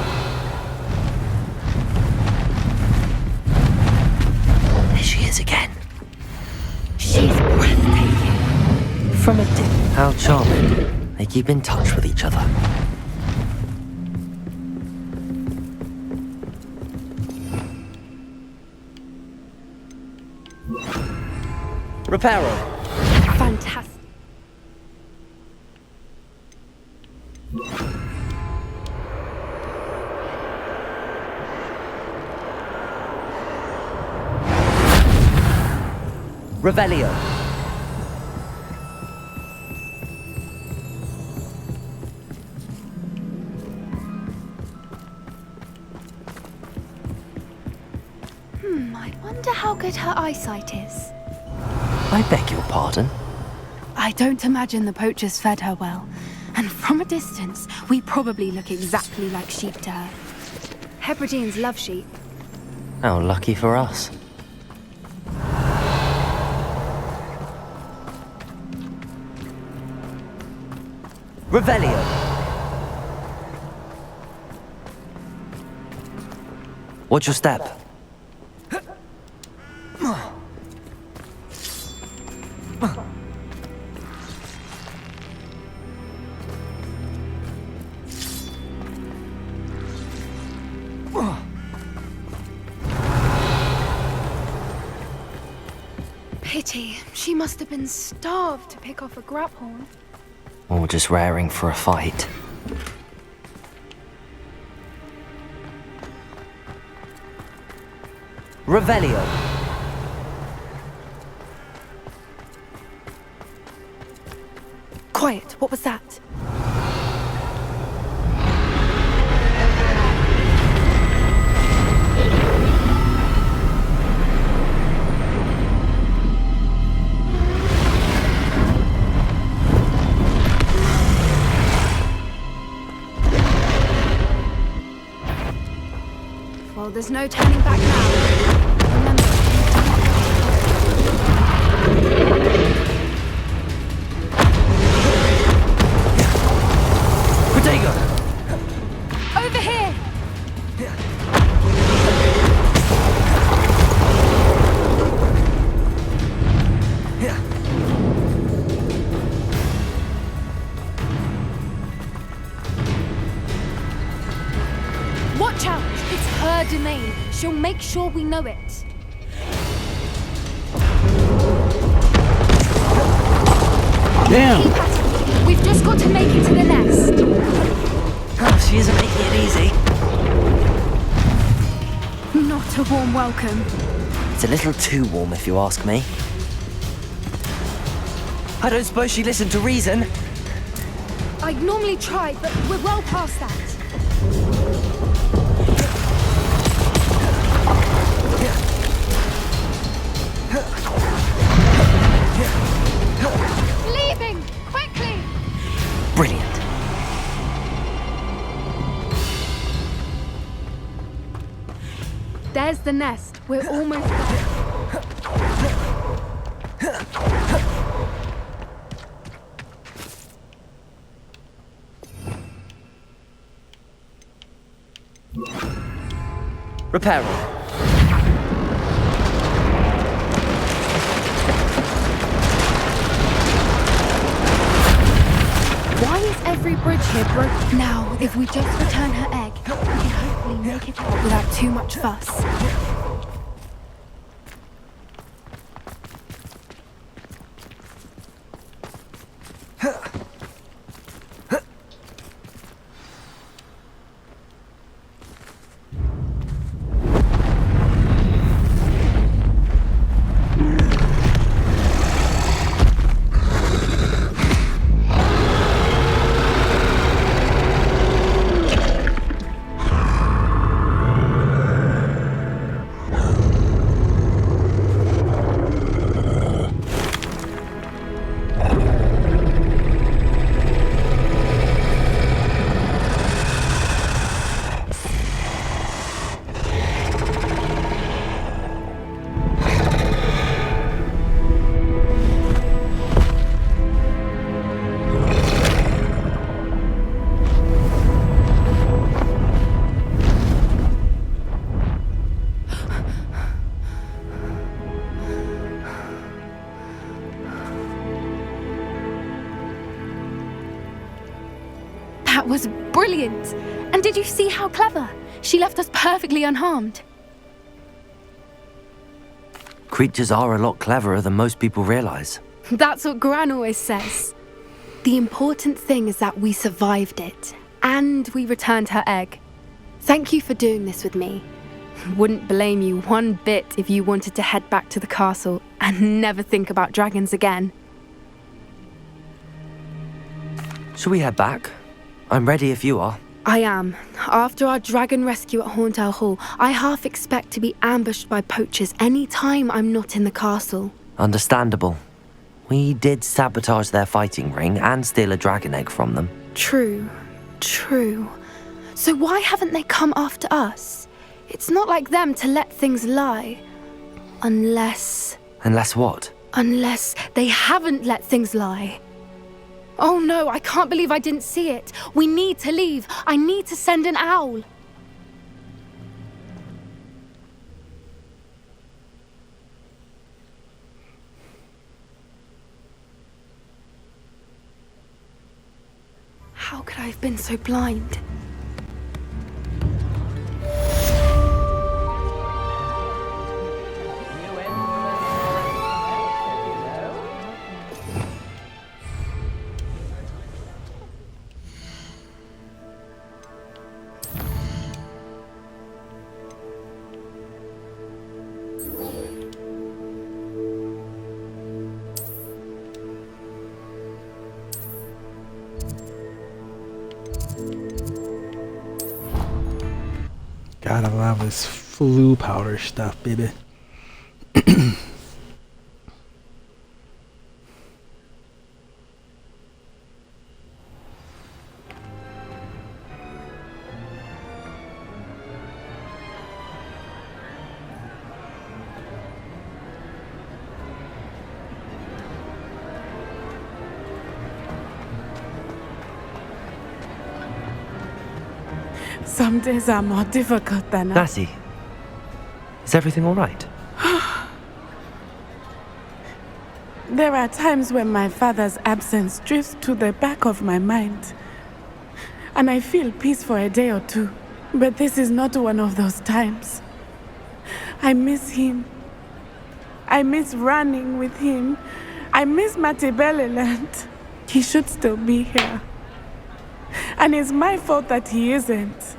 Speaker 2: There she is again.
Speaker 12: She's breathtaking.
Speaker 2: From a dip. How charming. They keep in touch with each other. Reparo.
Speaker 12: Fantastic.
Speaker 2: Revelio.
Speaker 12: I wonder how good her eyesight is.
Speaker 2: I beg your pardon?
Speaker 12: I don't imagine the poachers fed her well. And from a distance, we probably look exactly like sheep to her. Hebrideans love sheep.
Speaker 2: How lucky for us. Revelio. Watch your step.
Speaker 12: Pity. She must have been starved to pick off a graphorn.
Speaker 2: Or just raring for a fight. Revelio.
Speaker 12: Quiet. What was that? Well, there's no turning back now. Remember,
Speaker 2: Protego!
Speaker 12: over here! Watch out! It's her domain. She'll make sure we know it.
Speaker 1: Damn!
Speaker 12: Keep at it. We've just got to make it to the nest.
Speaker 2: Oh, she isn't making it easy.
Speaker 12: Not a warm welcome.
Speaker 2: It's a little too warm, if you ask me. I don't suppose she listened to reason.
Speaker 12: I'd normally try, but we're well past that. Leaving! Quickly!
Speaker 2: Brilliant.
Speaker 12: There's the nest. We're almost there.
Speaker 2: Reparo.
Speaker 12: Why is every bridge here broken? Now, if we just return her egg, we can hopefully make it out without too much fuss. That was brilliant. And did you see how clever? She left us perfectly unharmed.
Speaker 2: Creatures are a lot cleverer than most people realize.
Speaker 12: That's what Gran always says. The important thing is that we survived it, and we returned her egg. Thank you for doing this with me. Wouldn't blame you one bit if you wanted to head back to the castle and never think about dragons again.
Speaker 2: Shall we head back? I'm ready if you are.
Speaker 12: I am. After our dragon rescue at Hauntel Hall, I half expect to be ambushed by poachers any time I'm not in the castle.
Speaker 2: Understandable. We did sabotage their fighting ring and steal a dragon egg from them.
Speaker 12: True. So why haven't they come after us? It's not like them to let things lie. Unless
Speaker 2: what?
Speaker 12: Unless they haven't let things lie. Oh no, I can't believe I didn't see it. We need to leave. I need to send an owl. How could I have been so blind?
Speaker 1: Gotta love this flu powder stuff, baby.
Speaker 9: Some days are more difficult than others.
Speaker 2: Natty, is everything all right?
Speaker 9: There are times when my father's absence drifts to the back of my mind, and I feel peace for a day or two. But this is not one of those times. I miss him. I miss running with him. I miss Matebeleland. He should still be here. And it's my fault that he isn't.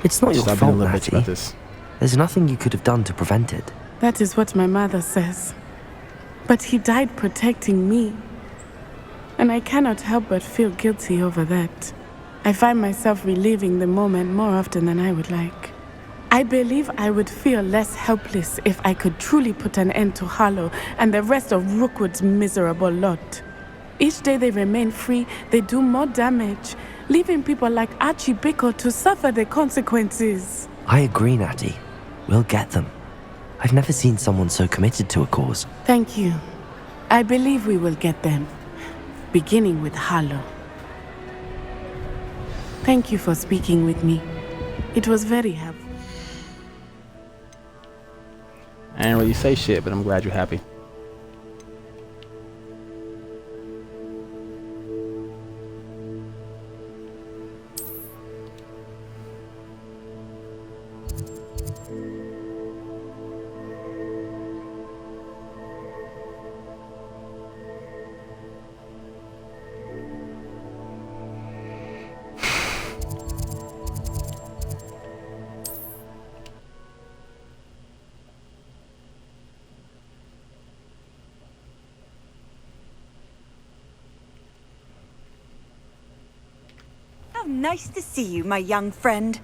Speaker 2: It's not your
Speaker 1: Stop
Speaker 2: fault,
Speaker 1: being a little bitch
Speaker 2: Natty.
Speaker 1: about this.
Speaker 2: There's nothing you could have done to prevent it.
Speaker 9: That is what my mother says. But he died protecting me. And I cannot help but feel guilty over that. I find myself reliving the moment more often than I would like. I believe I would feel less helpless if I could truly put an end to Harlow and the rest of Rookwood's miserable lot. Each day they remain free, they do more damage, leaving people like Archie Bickle to suffer the consequences.
Speaker 2: I agree, Natty. We'll get them. I've never seen someone so committed to a cause.
Speaker 9: Thank you. I believe we will get them, beginning with Harlow. Thank you for speaking with me. It was very helpful.
Speaker 1: I didn't really say shit, but I'm glad you're happy.
Speaker 4: How nice to see you, my young friend.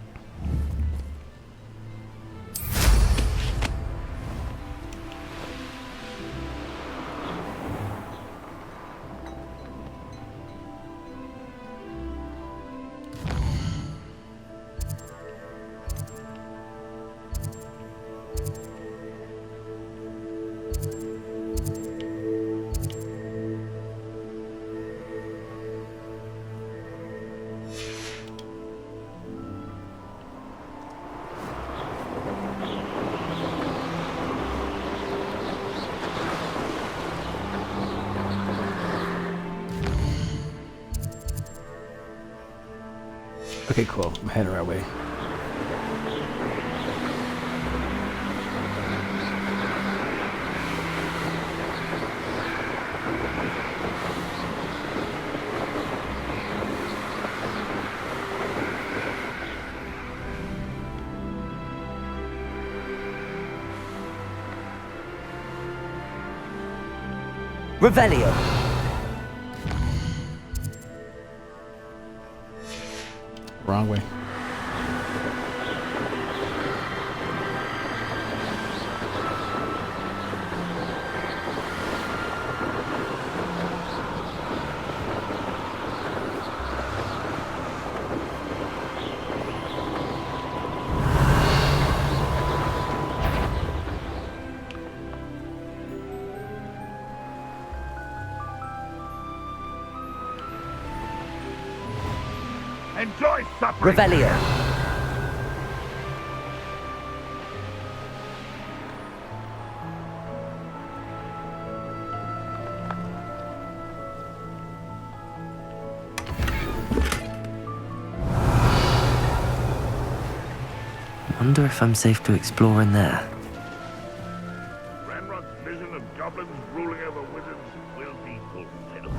Speaker 1: Okay, cool. I'm heading the right way.
Speaker 2: Revelio.
Speaker 1: Wrong way.
Speaker 6: Enjoy suffering.
Speaker 2: Revelio. Wonder if I'm safe to explore in there.
Speaker 6: Ranrock's vision of goblins ruling over wizards will be fulfilled.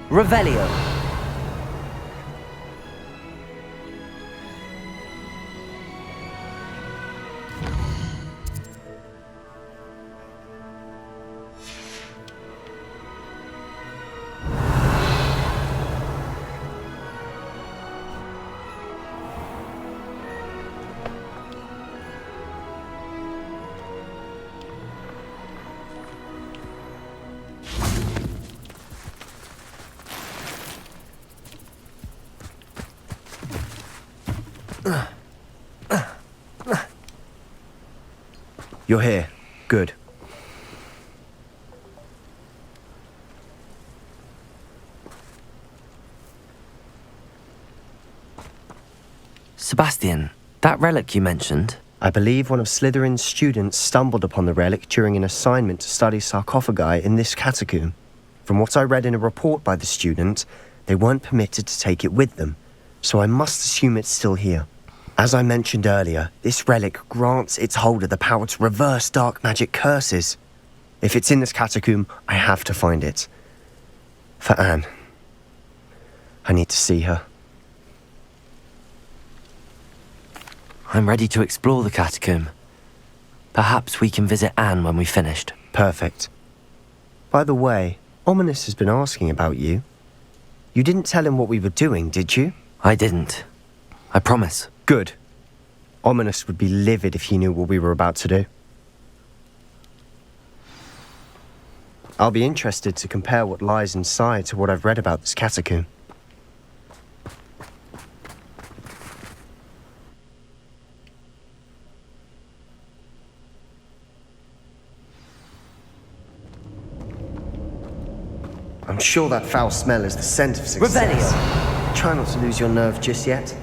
Speaker 2: Revelio.
Speaker 15: You're here. Good.
Speaker 2: Sebastian, that relic you mentioned.
Speaker 15: I believe one of Slytherin's students stumbled upon the relic during an assignment to study sarcophagi in this catacomb. From what I read in a report by the student, they weren't permitted to take it with them, so I must assume it's still here. As I mentioned earlier, this relic grants its holder the power to reverse dark magic curses. If it's in this catacomb, I have to find it. For Anne. I need to see her.
Speaker 2: I'm ready to explore the catacomb. Perhaps we can visit Anne when we've finished.
Speaker 15: Perfect. By the way, Ominous has been asking about you. You didn't tell him what we were doing, did you?
Speaker 2: I didn't. I promise.
Speaker 15: Good. Ominous would be livid if he knew what we were about to do. I'll be interested to compare what lies inside to what I've read about this catacomb. I'm sure that foul smell is the scent of success.
Speaker 2: Revelio.
Speaker 15: Try not to lose your nerve just yet.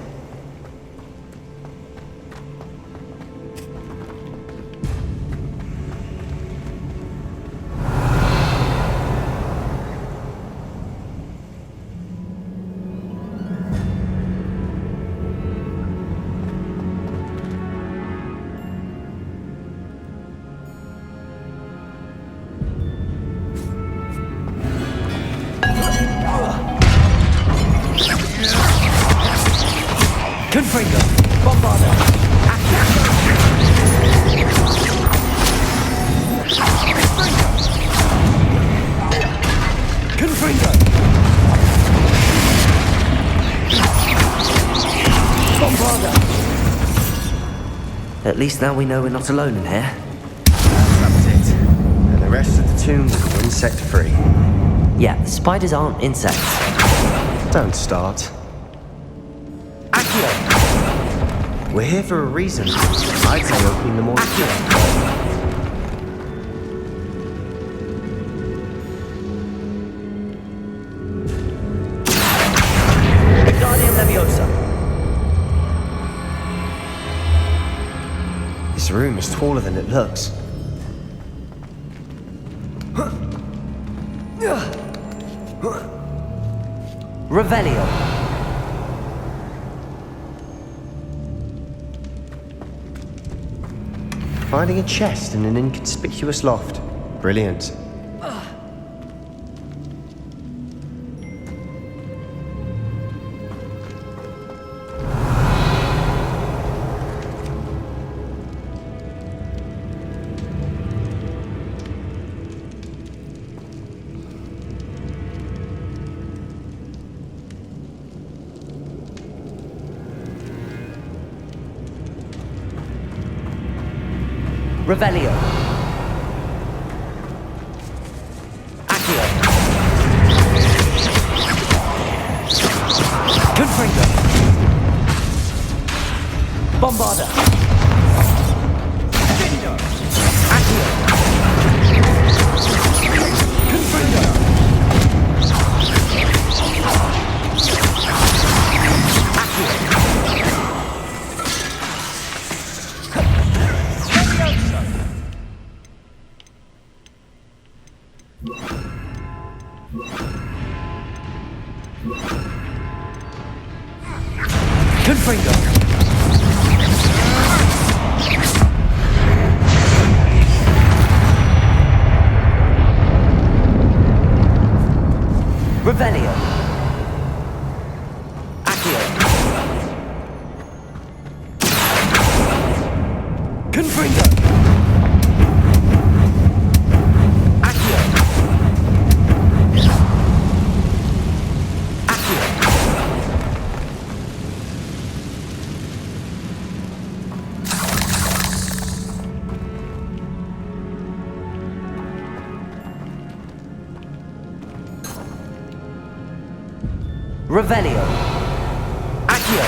Speaker 2: Confringo. Bombarda. Confringo. Bombarda. At least now we know we're not alone in here.
Speaker 15: That's it. And the rest of the tomb will go insect-free.
Speaker 2: Yeah, the spiders aren't insects.
Speaker 15: Don't start.
Speaker 2: Accio.
Speaker 15: We're here for a reason. I'd say opening them all. This This room is taller than it looks.
Speaker 2: Revelio.
Speaker 15: Finding a chest in an inconspicuous loft. Brilliant.
Speaker 2: Revelio. Accio. Confringo. Bombarda. Accio. Confringo. Confringo. Revelio. Accio. Confringo. Accio. Accio. Revelio. Accio.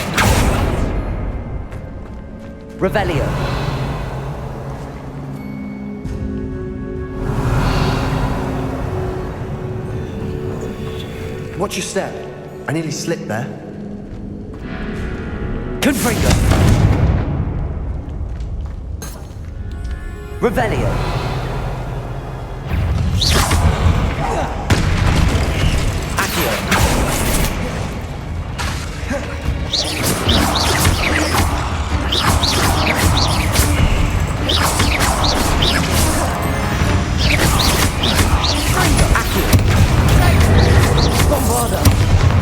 Speaker 2: Revelio.
Speaker 15: Watch your step. I nearly slipped there.
Speaker 2: Confringo. Revelio. Accio. Bombarda.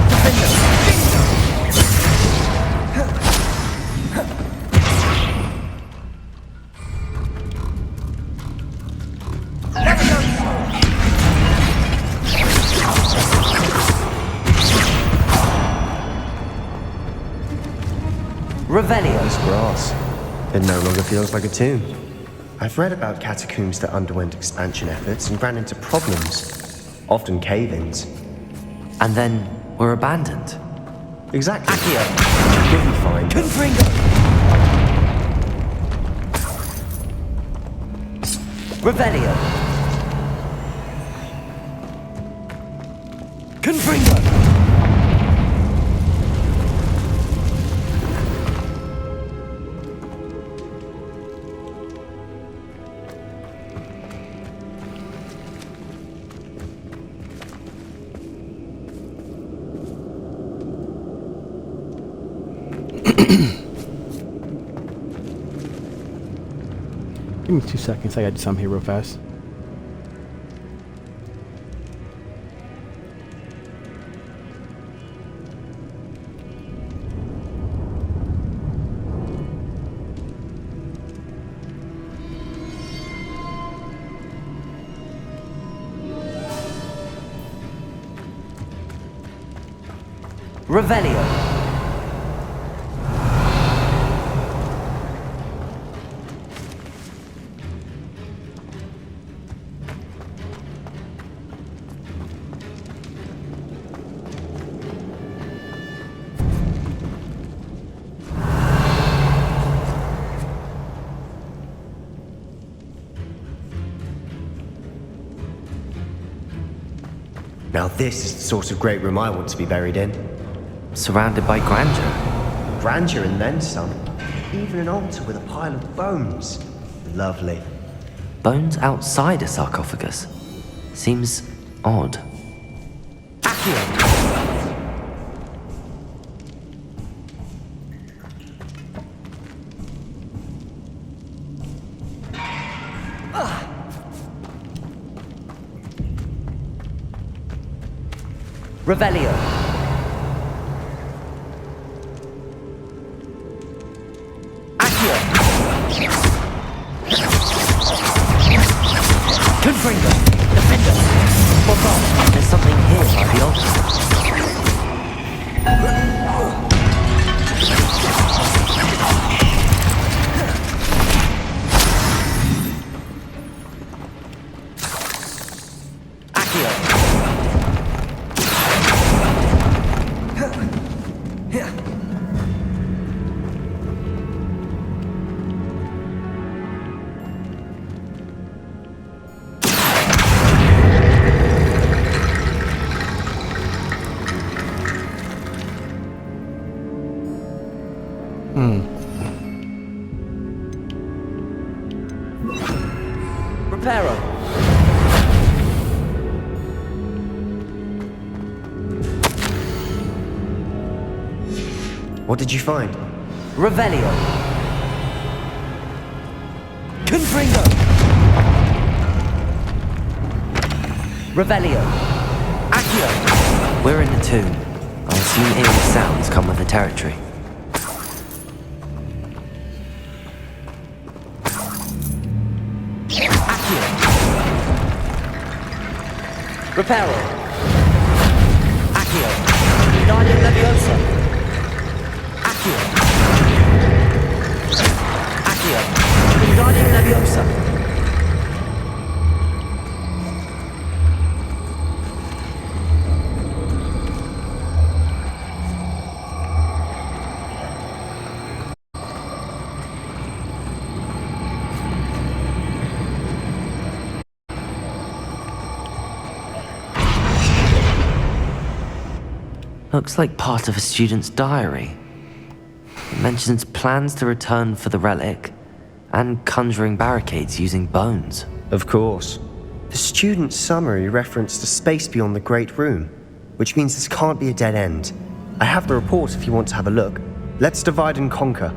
Speaker 2: Defender. Revelio.
Speaker 15: This grass. It no longer feels like a tomb. I've read about catacombs that underwent expansion efforts and ran into problems. Often cave-ins.
Speaker 2: And then were abandoned.
Speaker 15: Exactly.
Speaker 2: Accio.
Speaker 15: You'll be fine.
Speaker 2: Confringo. Revelio. Confringo.
Speaker 1: Give me 2 seconds. I gotta do something here real fast.
Speaker 2: Revelio.
Speaker 15: Now this is the sort of great room I want to be buried in.
Speaker 2: Surrounded by grandeur.
Speaker 15: Grandeur and then some. even an altar with a pile of bones. Lovely.
Speaker 2: Bones outside a sarcophagus? Seems odd. Revelio. Accio. Confringo. Defender. Forgot. There's something here by the altar. Reparo.
Speaker 15: What did you find?
Speaker 2: Revelio. Confringo. Revelio. Accio. We're in the tomb. I assume eerie sounds come with the territory. Reparo. Accio. Guardian Leviosa. Accio. Accio. Guardian Leviosa. Looks like part of a student's diary. It mentions plans to return for the relic and conjuring barricades using bones.
Speaker 15: Of course. The student's summary referenced a space beyond the Great Room, which means this can't be a dead end. I have the report if you want to have a look. Let's divide and conquer.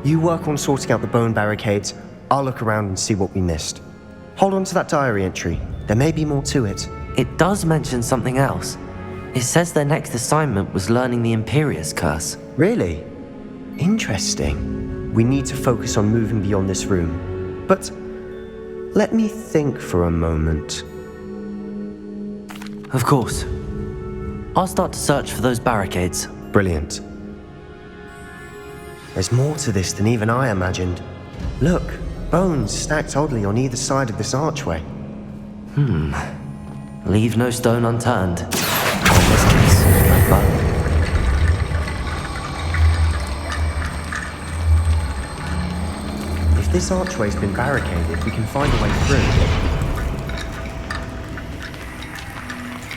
Speaker 15: You work on sorting out the bone barricades, I'll look around and see what we missed. Hold on to that diary entry. There may be more to it.
Speaker 2: It does mention something else. It says their next assignment was learning the Imperius Curse.
Speaker 15: Really? Interesting. We need to focus on moving beyond this room. But let me think for a moment.
Speaker 2: Of course. I'll start to search for those barricades.
Speaker 15: Brilliant. There's more to this than even I imagined. Look, bones stacked oddly on either side of this archway.
Speaker 2: Leave no stone unturned. In this case, no bone.
Speaker 15: If this archway's been barricaded, we can find a way through.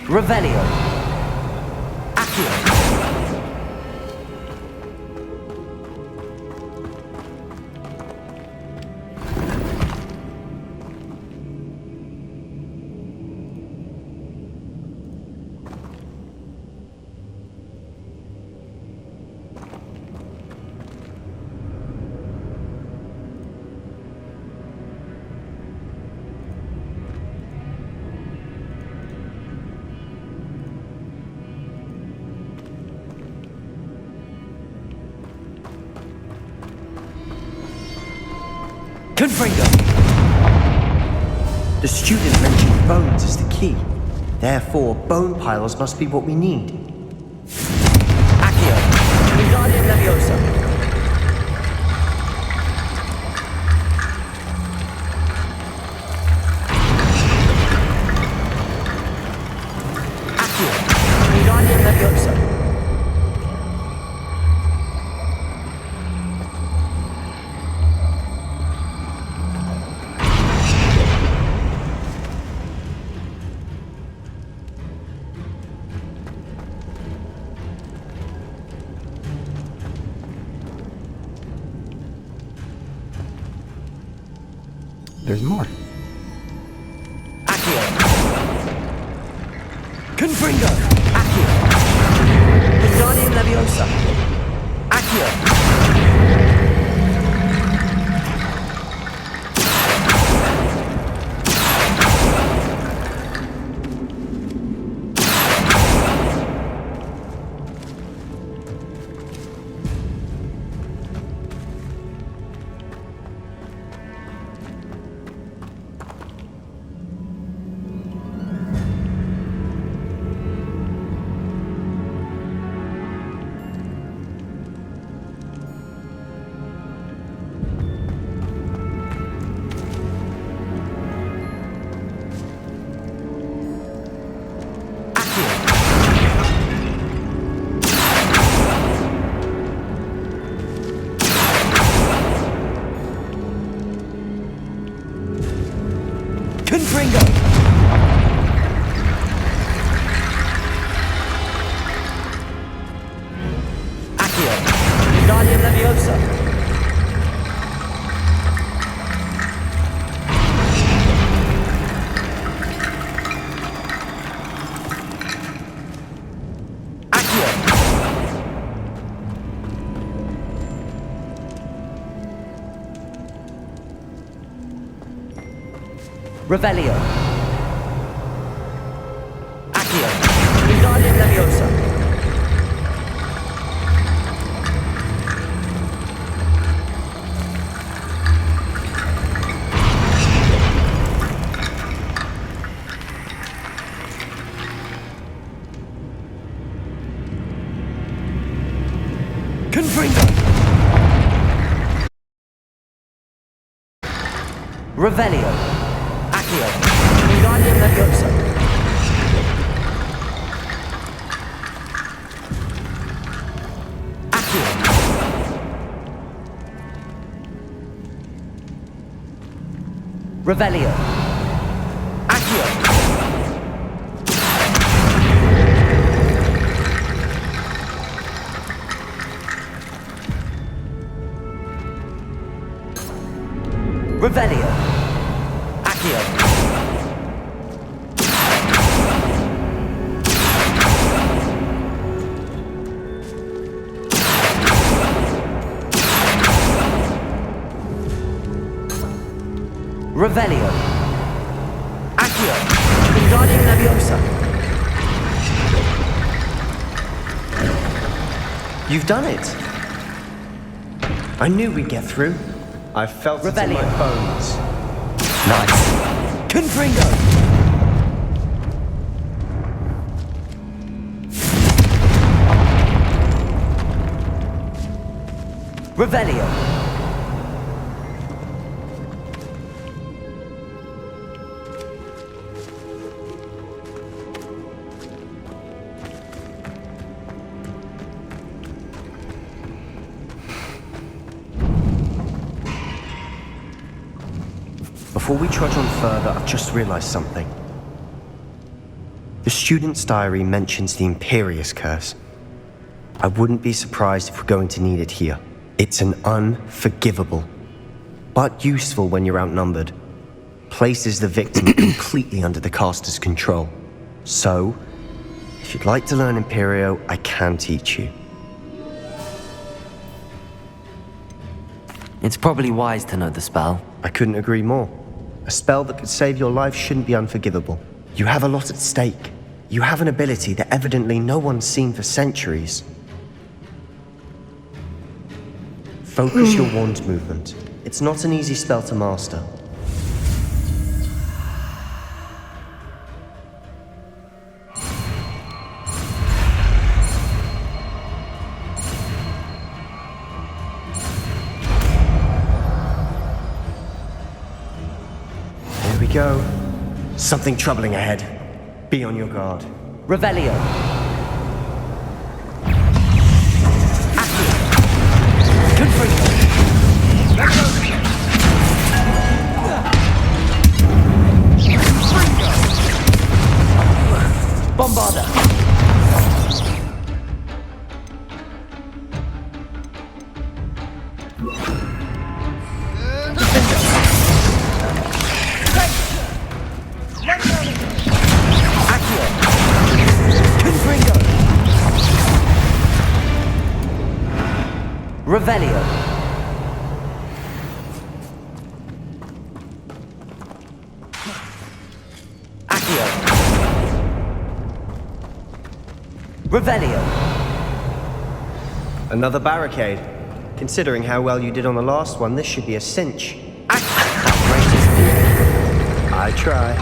Speaker 2: Revelio. Accio. Confringo.
Speaker 15: The student mentioned bones as the key. Therefore, bone piles must be what we need.
Speaker 2: Accio. Guardian Leviosa. Accio. Guardian Leviosa.
Speaker 1: There's more.
Speaker 2: Accio. Confringo. Accio. Wingardium Leviosa. Accio. Confringo. Accio. Wingardium Leviosa. Accio. Revelio. Accio. Wingardium Leviosa. Confringo. Revelio. Accio. Wingardium Leviosa. Accio. Revelio. Accio. Revelio. Accio. Revelio. Accio. Wingardium Leviosa.
Speaker 15: You've done it. I knew we'd get through. I felt it in my bones.
Speaker 2: Nice. Confringo. Revelio.
Speaker 15: Before we trudge on further, I've just realized something. The student's diary mentions the Imperious Curse. I wouldn't be surprised if we're going to need it here. It's an unforgivable, but useful when you're outnumbered. Places the victim completely under the caster's control. So, if you'd like to learn Imperio, I can teach you.
Speaker 2: It's probably wise to know the spell.
Speaker 15: I couldn't agree more. A spell that could save your life shouldn't be unforgivable. You have a lot at stake. You have an ability that evidently no one's seen for centuries. Focus your wand movement. It's not an easy spell to master. Here we go. Something troubling ahead. Be on your guard.
Speaker 2: Revelio. Bombarda. Revelio. Accio. Revelio.
Speaker 15: Another barricade. Considering how well you did on the last one, this should be a cinch. I try.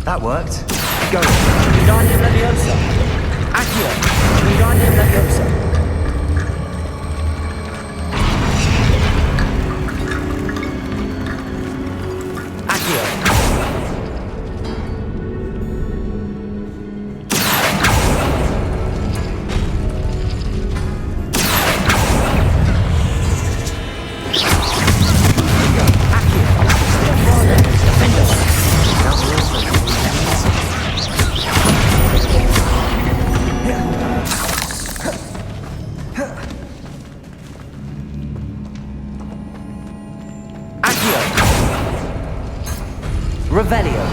Speaker 15: That worked. Go.
Speaker 2: Wingardium Leviosa. Accio. Wingardium Leviosa. Accio. Revelio.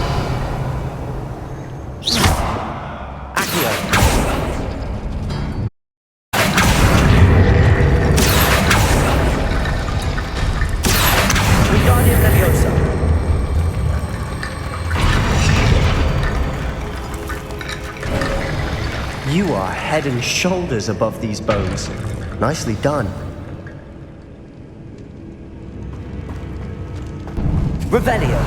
Speaker 2: Accio. Wingardium Leviosa.
Speaker 15: You are head and shoulders above these bones. Nicely done.
Speaker 2: Revelio.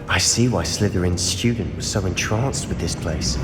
Speaker 15: I see why Slytherin's student was so entranced with this place.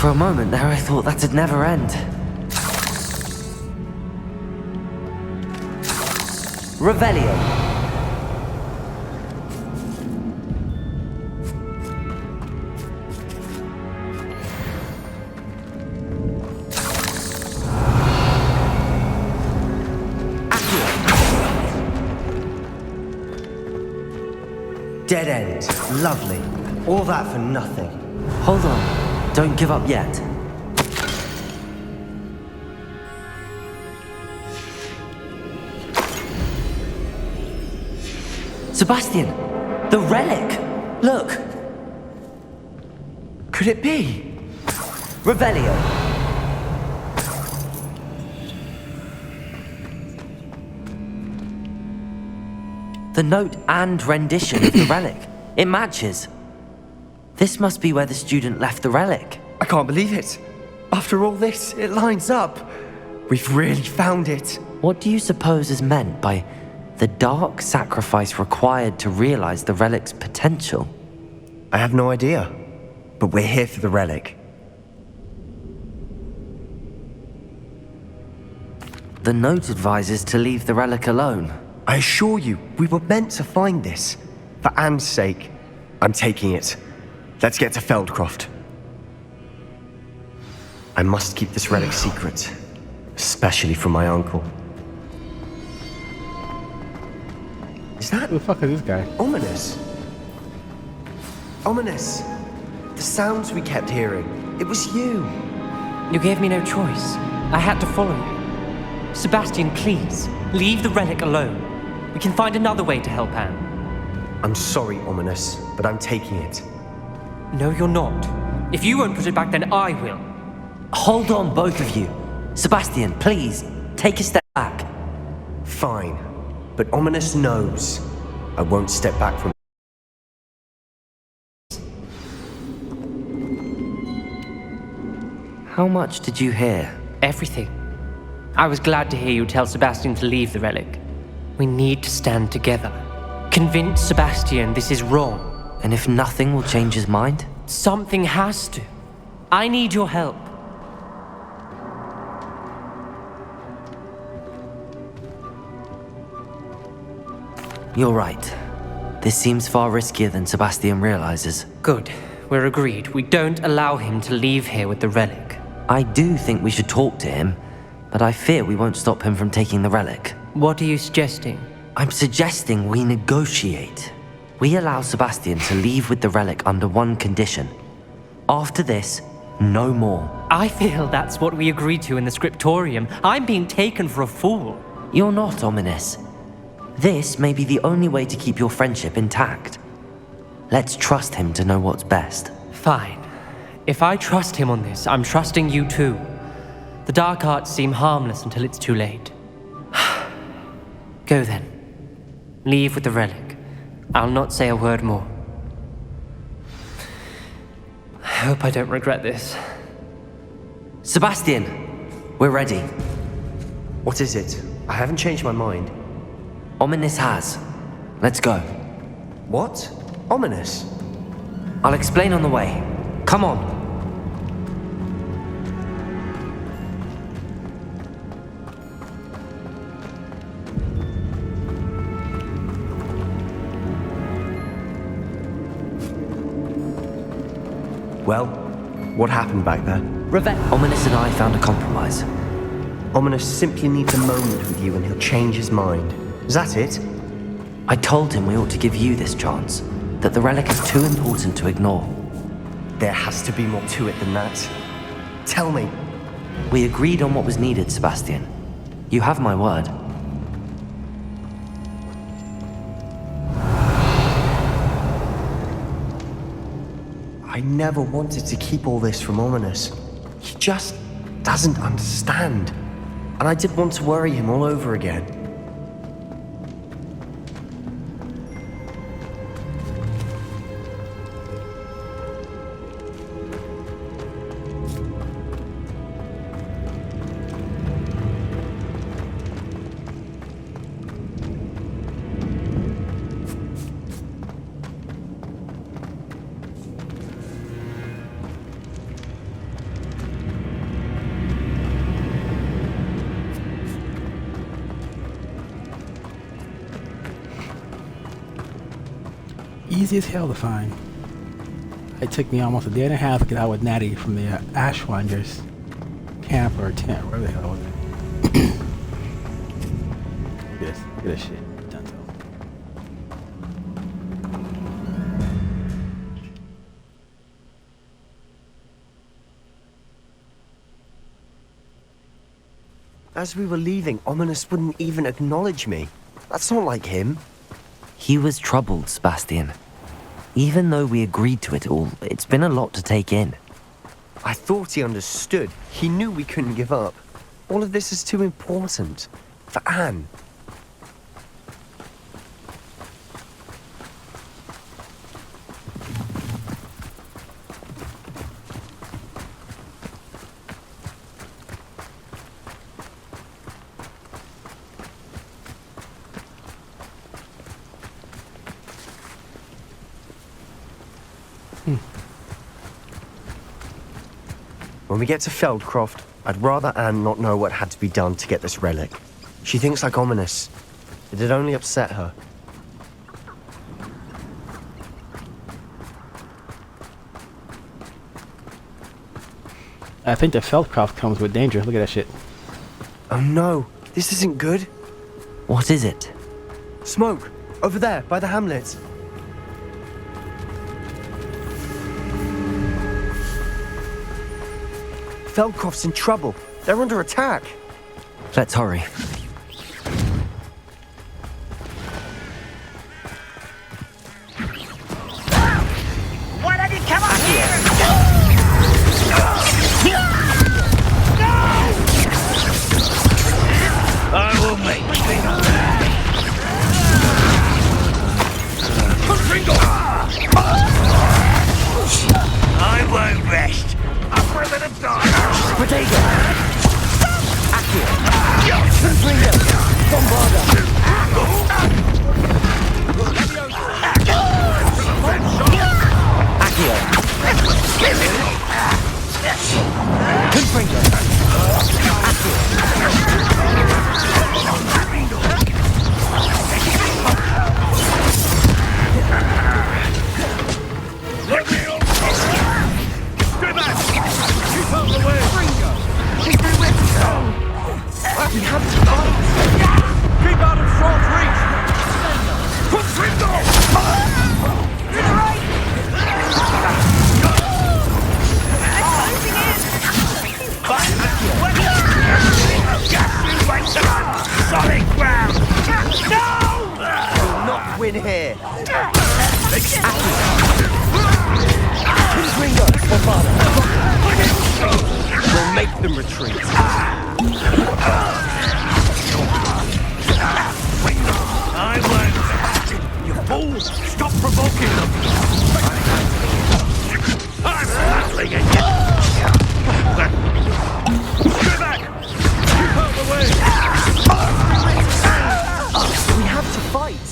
Speaker 2: For a moment there, I thought that'd never end. Revelio.
Speaker 15: Dead end. Lovely. All that for nothing.
Speaker 2: Hold on. Don't give up yet. Sebastian! The relic! Look!
Speaker 15: Could it be?
Speaker 2: Revelio! The note and rendition of the relic. It matches. This must be where the student left the relic.
Speaker 15: I can't believe it. After all this, it lines up. We've really found it.
Speaker 2: What do you suppose is meant by the dark sacrifice required to realize the relic's potential?
Speaker 15: I have no idea. But we're here for the relic.
Speaker 2: The note advises to leave the relic alone.
Speaker 15: I assure you, we were meant to find this. For Anne's sake, I'm taking it. Let's get to Feldcroft. I must keep this relic secret, especially from my uncle. Is that...
Speaker 1: Who the fuck is this guy?
Speaker 15: Ominous. Ominous. The sounds we kept hearing. It was you.
Speaker 16: You gave me no choice. I had to follow you. Sebastian, please, leave the relic alone. We can find another way to help Anne.
Speaker 15: I'm sorry, Ominous, but I'm taking it.
Speaker 16: No, you're not. If you won't put it back, then I will.
Speaker 2: Hold on, both of you. Sebastian, please, take a step back.
Speaker 15: Fine, but Ominous knows I won't step back from...
Speaker 2: How much did you hear?
Speaker 16: Everything. I was glad to hear you tell Sebastian to leave the relic. We need to stand together. Convince Sebastian this is wrong.
Speaker 2: And if nothing will change his mind?
Speaker 16: Something has to. I need your help.
Speaker 2: You're right. This seems far riskier than Sebastian realizes.
Speaker 16: Good. We're agreed. We don't allow him to leave here with the relic.
Speaker 2: I do think we should talk to him, but I fear we won't stop him from taking the relic.
Speaker 16: What are you suggesting?
Speaker 2: I'm suggesting we negotiate. We allow Sebastian to leave with the relic under one condition. After this, no more.
Speaker 16: I feel that's what we agreed to in the scriptorium. I'm being taken for a fool.
Speaker 2: You're not, Ominous. This may be the only way to keep your friendship intact. Let's trust him to know what's best.
Speaker 16: Fine. If I trust him on this, I'm trusting you too. The dark arts seem harmless until it's too late. Go then. Leave with the relic. I'll not say a word more. I hope I don't regret this.
Speaker 2: Sebastian! We're ready.
Speaker 15: What is it? I haven't changed my mind.
Speaker 2: Ominous has. Let's go.
Speaker 15: What? Ominous?
Speaker 2: I'll explain on the way. Come on.
Speaker 15: Well, what happened back there?
Speaker 2: Ominous and I found a compromise.
Speaker 15: Ominous simply needs a moment with you and he'll change his mind. Is that it?
Speaker 2: I told him we ought to give you this chance, that the relic is too important to ignore.
Speaker 15: There has to be more to it than that. Tell me.
Speaker 2: We agreed on what was needed, Sebastian. You have my word.
Speaker 15: I never wanted to keep all this from Ominous. He just doesn't understand. And I didn't want to worry him all over again.
Speaker 1: Easy as hell to find. It took me almost a day and a half to get out with Natty from the Ashwinders camp or tent, wherever the hell was it. Look at this. Look at this shit.
Speaker 15: As we were leaving, Ominous wouldn't even acknowledge me. That's not like him.
Speaker 2: He was troubled, Sebastian. Even though we agreed to it all, it's been a lot to take in.
Speaker 15: I thought he understood. He knew we couldn't give up. All of this is too important. For Anne. When we get to Feldcroft, I'd rather Anne not know what had to be done to get this relic. She thinks like Ominous. It'd only upset her.
Speaker 1: I think the Feldcroft comes with danger. Look at that shit.
Speaker 15: Oh no, this isn't good.
Speaker 2: What is it?
Speaker 15: Smoke! Over there, by the hamlet. Feldcroft's in trouble. They're under attack.
Speaker 2: Let's hurry.
Speaker 5: Why don't you come up here?
Speaker 6: I will make I won't rest. I'm for a bit of time.
Speaker 2: Potato! Accio! Confringo! Bombarda! Accio! Confringo!
Speaker 5: We have to fight! Keep out of short reach! Confringo! To the right!
Speaker 6: Solid ground!
Speaker 5: No!
Speaker 15: We'll not win here.
Speaker 2: Confringo! Bombarda!
Speaker 15: We'll make them retreat.
Speaker 6: I won't. You fools! Stop provoking them! I'm battling again! Stay back! Keep out the way!
Speaker 15: We have to fight.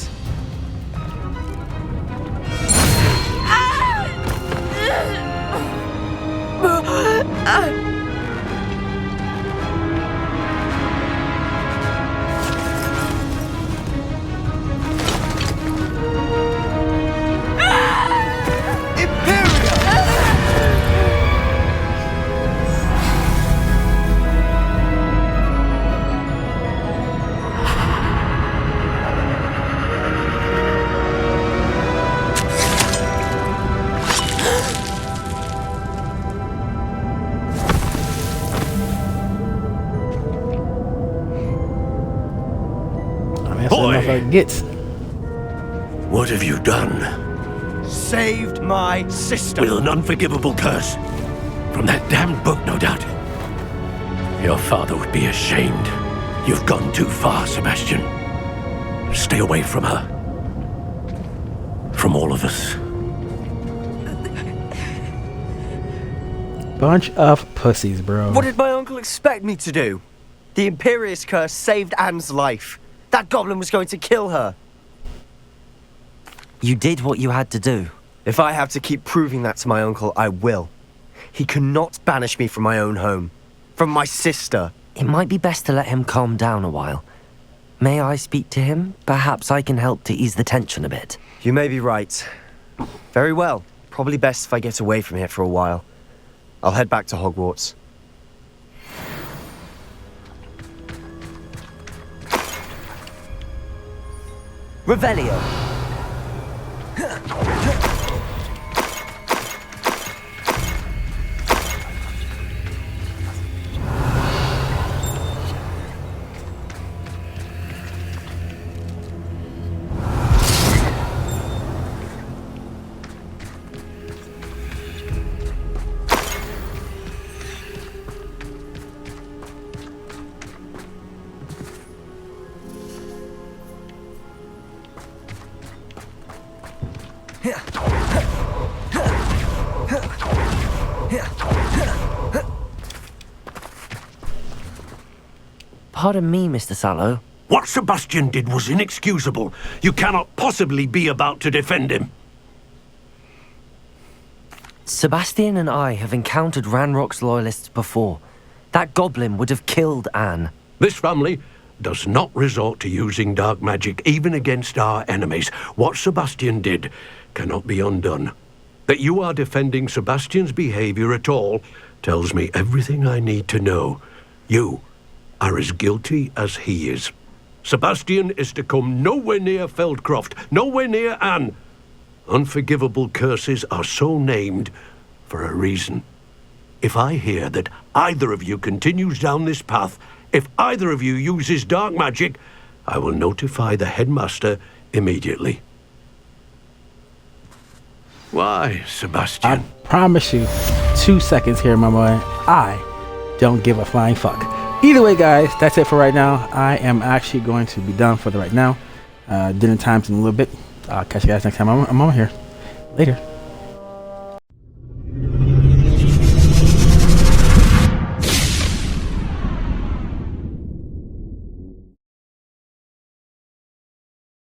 Speaker 1: Gets.
Speaker 10: What have you done?
Speaker 15: Saved my sister.
Speaker 10: With an unforgivable curse. From that damned book, no doubt. Your father would be ashamed. You've gone too far, Sebastian. Stay away from her. From all of us.
Speaker 1: Bunch of pussies, bro.
Speaker 15: What did my uncle expect me to do? The Imperious curse saved Anne's life. That goblin was going to kill her.
Speaker 2: You did what you had to do.
Speaker 15: If I have to keep proving that to my uncle, I will. He cannot banish me from my own home. From my sister.
Speaker 2: It might be best to let him calm down a while. May I speak to him? Perhaps I can help to ease the tension a bit.
Speaker 15: You may be right. Very well. Probably best if I get away from here for a while. I'll head back to Hogwarts.
Speaker 2: Revelio. Pardon me, Mr. Sallow.
Speaker 10: What Sebastian did was inexcusable. You cannot possibly be about to defend him.
Speaker 2: Sebastian and I have encountered Ranrock's loyalists before. That goblin would have killed Anne.
Speaker 10: This family does not resort to using dark magic even against our enemies. What Sebastian did cannot be undone. That you are defending Sebastian's behavior at all tells me everything I need to know. You are as guilty as he is. Sebastian is to come nowhere near Feldcroft, nowhere near Anne. Unforgivable curses are so named for a reason. If I hear that either of you continues down this path, if either of you uses dark magic, I will notify the headmaster immediately. Why, Sebastian?
Speaker 1: I promise you, 2 seconds here, my boy. I don't give a flying fuck. Either way, guys, that's it for right now. I am actually going to be done for the right now. Dinner time's in a little bit. I'll catch you guys next time I'm on here. Later.